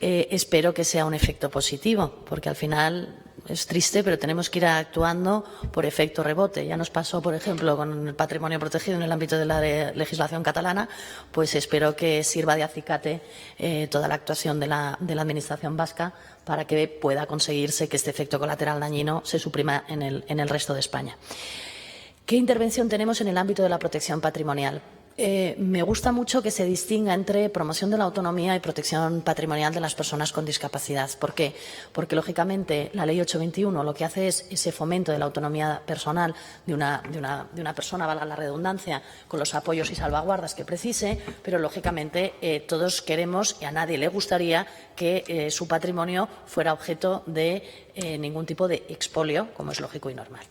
Espero que sea un efecto positivo, porque al final es triste, pero tenemos que ir actuando por efecto rebote. Ya nos pasó, por ejemplo, con el patrimonio protegido en el ámbito de la legislación catalana, pues espero que sirva de acicate toda la actuación de la Administración vasca para que pueda conseguirse que este efecto colateral dañino se suprima en el resto de España. ¿Qué intervención tenemos en el ámbito de la protección patrimonial? Me gusta mucho que se distinga entre promoción de la autonomía y protección patrimonial de las personas con discapacidad. ¿Por qué? Porque, lógicamente, la Ley 8/21 lo que hace es ese fomento de la autonomía personal de una persona, valga la redundancia, con los apoyos y salvaguardas que precise, pero, lógicamente, todos queremos y a nadie le gustaría que su patrimonio fuera objeto de ningún tipo de expolio, como es lógico y normal.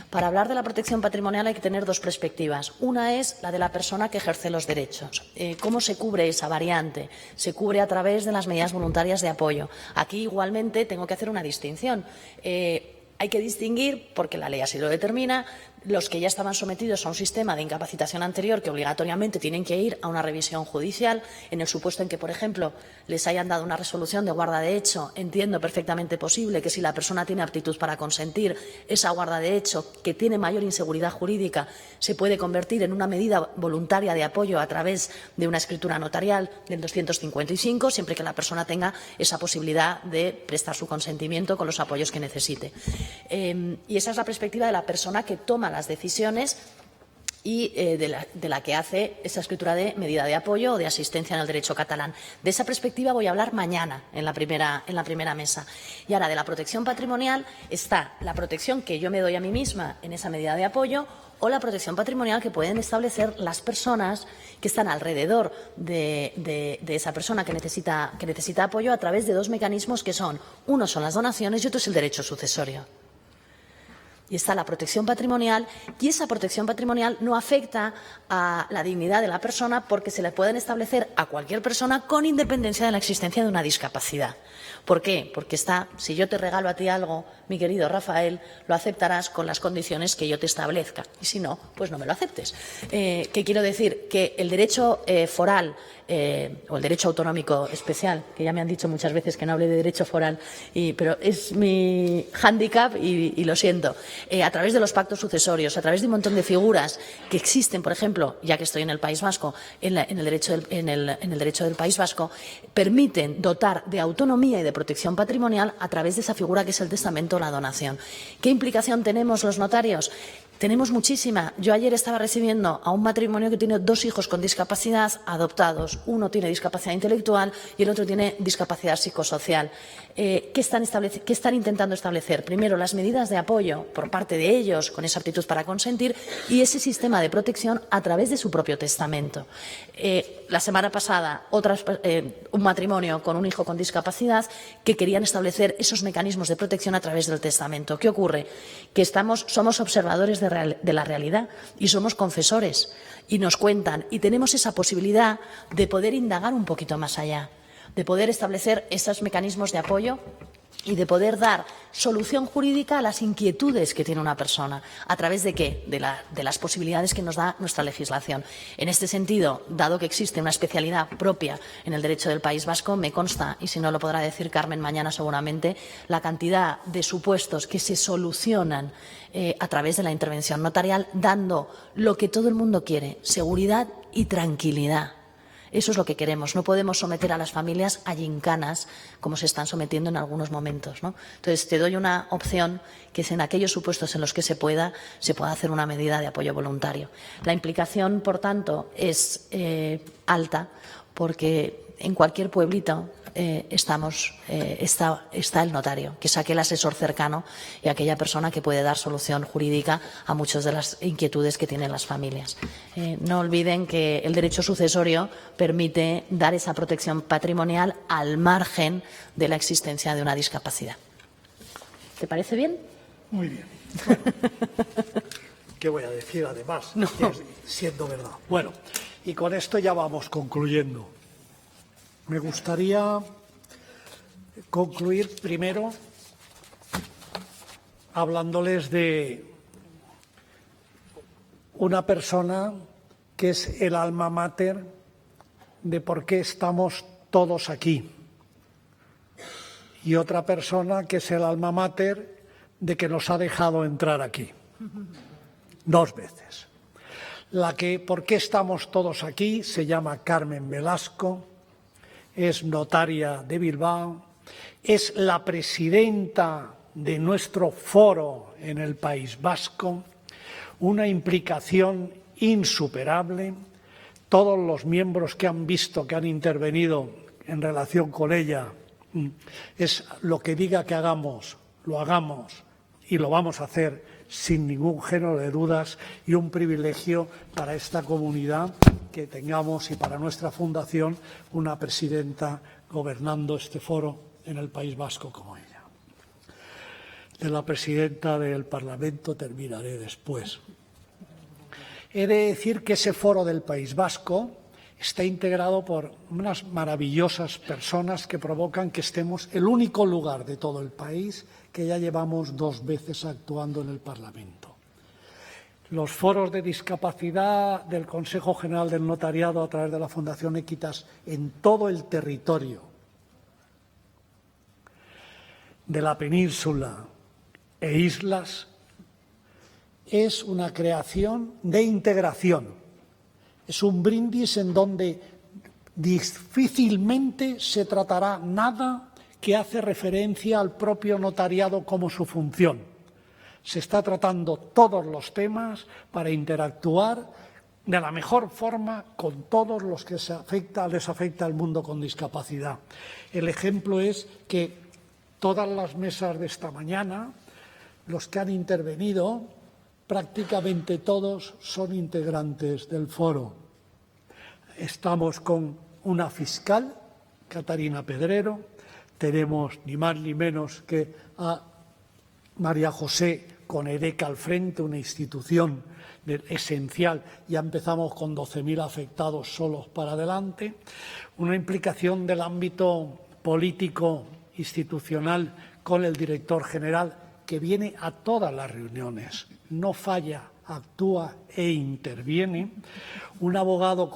Para hablar de la protección patrimonial hay que tener 2 perspectivas. Una es la de la persona que ejerce los derechos. ¿Cómo se cubre esa variante? Se cubre a través de las medidas voluntarias de apoyo. Aquí, igualmente, tengo que hacer una distinción. Hay que distinguir, porque la ley así lo determina, los que ya estaban sometidos a un sistema de incapacitación anterior que obligatoriamente tienen que ir a una revisión judicial. En el supuesto en que, por ejemplo, les hayan dado una resolución de guarda de hecho, entiendo perfectamente posible que si la persona tiene aptitud para consentir, esa guarda de hecho, que tiene mayor inseguridad jurídica, se puede convertir en una medida voluntaria de apoyo a través de una escritura notarial del 255, siempre que la persona tenga esa posibilidad de prestar su consentimiento con los apoyos que necesite. Y esa es la perspectiva de la persona que toma las decisiones y de la que hace esa escritura de medida de apoyo o de asistencia en el derecho catalán. De esa perspectiva voy a hablar mañana en la primera mesa. Y ahora, de la protección patrimonial está la protección que yo me doy a mí misma en esa medida de apoyo o la protección patrimonial que pueden establecer las personas que están alrededor de esa persona que necesita apoyo a través de 2 mecanismos que son, uno son las donaciones y otro es el derecho sucesorio. Y está la protección patrimonial, y esa protección patrimonial no afecta a la dignidad de la persona porque se le pueden establecer a cualquier persona con independencia de la existencia de una discapacidad. ¿Por qué? Porque si yo te regalo a ti algo, mi querido Rafael, lo aceptarás con las condiciones que yo te establezca. Y si no, pues no me lo aceptes. ¿Qué quiero decir? Que el derecho foral o el derecho autonómico especial, que ya me han dicho muchas veces que no hable de derecho foral, pero es mi hándicap y lo siento. A través de los pactos sucesorios, a través de un montón de figuras que existen, por ejemplo, ya que estoy en el País Vasco, en el derecho del País Vasco, permiten dotar de autonomía y de protección patrimonial a través de esa figura que es el testamento o la donación. ¿Qué implicación tenemos los notarios? Tenemos muchísima. Yo ayer estaba recibiendo a un matrimonio que tiene 2 hijos con discapacidad adoptados. Uno tiene discapacidad intelectual y el otro tiene discapacidad psicosocial. ¿Qué están intentando establecer? Primero, las medidas de apoyo por parte de ellos con esa aptitud para consentir y ese sistema de protección a través de su propio testamento. La semana pasada, un matrimonio con un hijo con discapacidad que querían establecer esos mecanismos de protección a través del testamento. ¿Qué ocurre? Que somos observadores de la realidad y somos confesores y nos cuentan y tenemos esa posibilidad de poder indagar un poquito más allá, de poder establecer esos mecanismos de apoyo y de poder dar solución jurídica a las inquietudes que tiene una persona. ¿A través de qué? De las posibilidades que nos da nuestra legislación. En este sentido, dado que existe una especialidad propia en el derecho del País Vasco, me consta, y si no lo podrá decir Carmen mañana seguramente, la cantidad de supuestos que se solucionan a través de la intervención notarial, dando lo que todo el mundo quiere, seguridad y tranquilidad. Eso es lo que queremos. No podemos someter a las familias a gincanas como se están sometiendo en algunos momentos, ¿no? Entonces, te doy una opción que es en aquellos supuestos en los que se pueda hacer una medida de apoyo voluntario. La implicación, por tanto, es alta porque en cualquier pueblito está el notario, que es aquel asesor cercano y aquella persona que puede dar solución jurídica a muchas de las inquietudes que tienen las familias. No olviden que el derecho sucesorio permite dar esa protección patrimonial al margen de la existencia de una discapacidad. ¿Te parece bien? Muy bien. Bueno, ¿qué voy a decir además? No. Siendo verdad. Bueno, y con esto ya vamos concluyendo. Me gustaría concluir primero hablándoles de una persona que es el alma mater de por qué estamos todos aquí y otra persona que es el alma mater de que nos ha dejado entrar aquí 2 veces. La que por qué estamos todos aquí se llama Carmen Velasco. Es notaria de Bilbao, es la presidenta de nuestro foro en el País Vasco, una implicación insuperable. Todos los miembros que han visto, que han intervenido en relación con ella, es lo que diga que hagamos, lo hagamos y lo vamos a hacer sin ningún género de dudas y un privilegio para esta comunidad que tengamos y para nuestra fundación una presidenta gobernando este foro en el País Vasco como ella. De la presidenta del Parlamento terminaré después. He de decir que ese foro del País Vasco está integrado por unas maravillosas personas que provocan que estemos el único lugar de todo el país que ya llevamos 2 veces actuando en el Parlamento. Los foros de discapacidad del Consejo General del Notariado a través de la Fundación Equitas en todo el territorio de la península e islas es una creación de integración. Es un brindis en donde difícilmente se tratará nada que hace referencia al propio notariado como su función. Se está tratando todos los temas para interactuar de la mejor forma con todos los que les afecta al mundo con discapacidad. El ejemplo es que todas las mesas de esta mañana, los que han intervenido, prácticamente todos son integrantes del foro. Estamos con una fiscal, Catarina Pedrero, tenemos ni más ni menos que a María José con EDECA al frente, una institución esencial. Ya empezamos con 12.000 afectados solos para adelante. Una implicación del ámbito político institucional con el director general que viene a todas las reuniones, no falla, actúa e interviene. Un abogado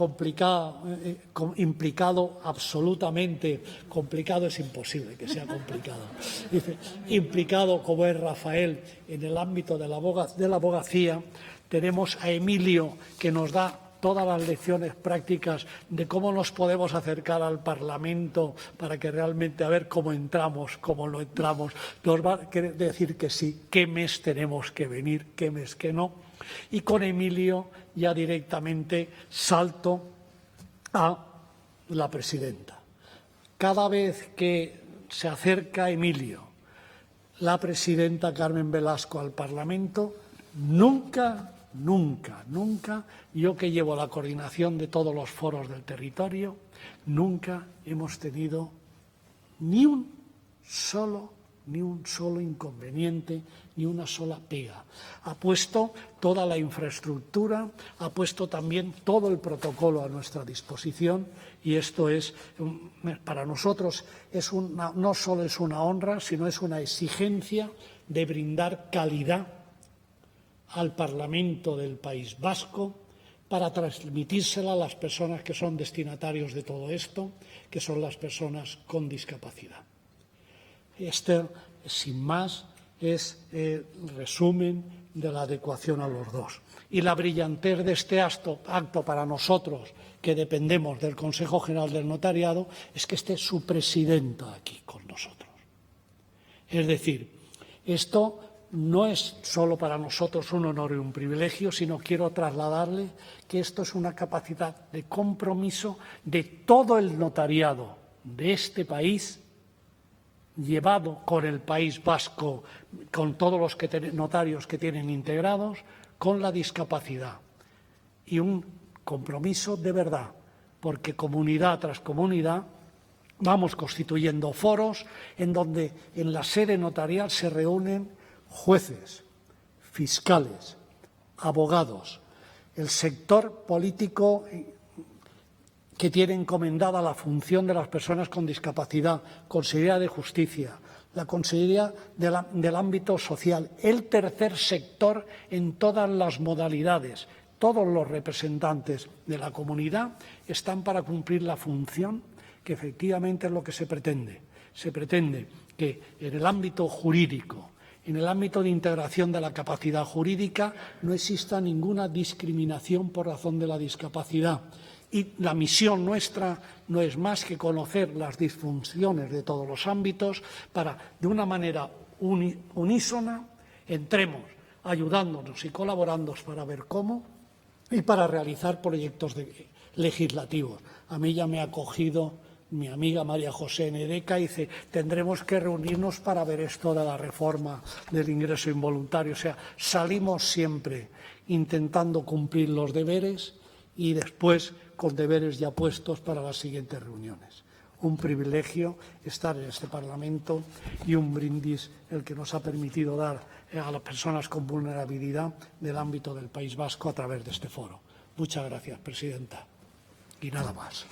implicado absolutamente, complicado es imposible que sea complicado, dice, implicado como es Rafael en el ámbito de la abogacía. Tenemos a Emilio que nos da todas las lecciones prácticas de cómo nos podemos acercar al Parlamento para que realmente a ver cómo entramos, cómo no entramos, nos va a querer decir que sí, qué mes tenemos que venir, qué mes que no. Y con Emilio ya directamente salto a la presidenta. Cada vez que se acerca Emilio, la presidenta Carmen Velasco al Parlamento, nunca, yo que llevo la coordinación de todos los foros del territorio, nunca hemos tenido ni un solo inconveniente, ni una sola pega. Ha puesto toda la infraestructura, ha puesto también todo el protocolo a nuestra disposición y esto es, para nosotros, no solo es una honra, sino es una exigencia de brindar calidad al Parlamento del País Vasco para transmitírsela a las personas que son destinatarios de todo esto, que son las personas con discapacidad. Este, sin más, es el resumen de la adecuación a los dos. Y la brillantez de este acto para nosotros, que dependemos del Consejo General del Notariado, es que esté su presidenta aquí con nosotros. Es decir, esto no es solo para nosotros un honor y un privilegio, sino quiero trasladarle que esto es una capacidad de compromiso de todo el notariado de este país, llevado con el País Vasco, con todos los notarios que tienen integrados, con la discapacidad. Y un compromiso de verdad, porque comunidad tras comunidad vamos constituyendo foros en donde en la sede notarial se reúnen jueces, fiscales, abogados, el sector político que tiene encomendada la función de las personas con discapacidad, Consejería de Justicia, la Consejería del ámbito social, el tercer sector en todas las modalidades, todos los representantes de la comunidad están para cumplir la función que efectivamente es lo que se pretende. Se pretende que en el ámbito jurídico, en el ámbito de integración de la capacidad jurídica, no exista ninguna discriminación por razón de la discapacidad. Y la misión nuestra no es más que conocer las disfunciones de todos los ámbitos para, de una manera unísona, entremos ayudándonos y colaborando para ver cómo y para realizar proyectos legislativos. A mí ya me ha acogido mi amiga María José Nedeca y dice, tendremos que reunirnos para ver esto de la reforma del ingreso involuntario. O sea, salimos siempre intentando cumplir los deberes y después con deberes ya puestos para las siguientes reuniones. Un privilegio estar en este Parlamento y un brindis el que nos ha permitido dar a las personas con vulnerabilidad del ámbito del País Vasco a través de este foro. Muchas gracias, presidenta. Y nada más.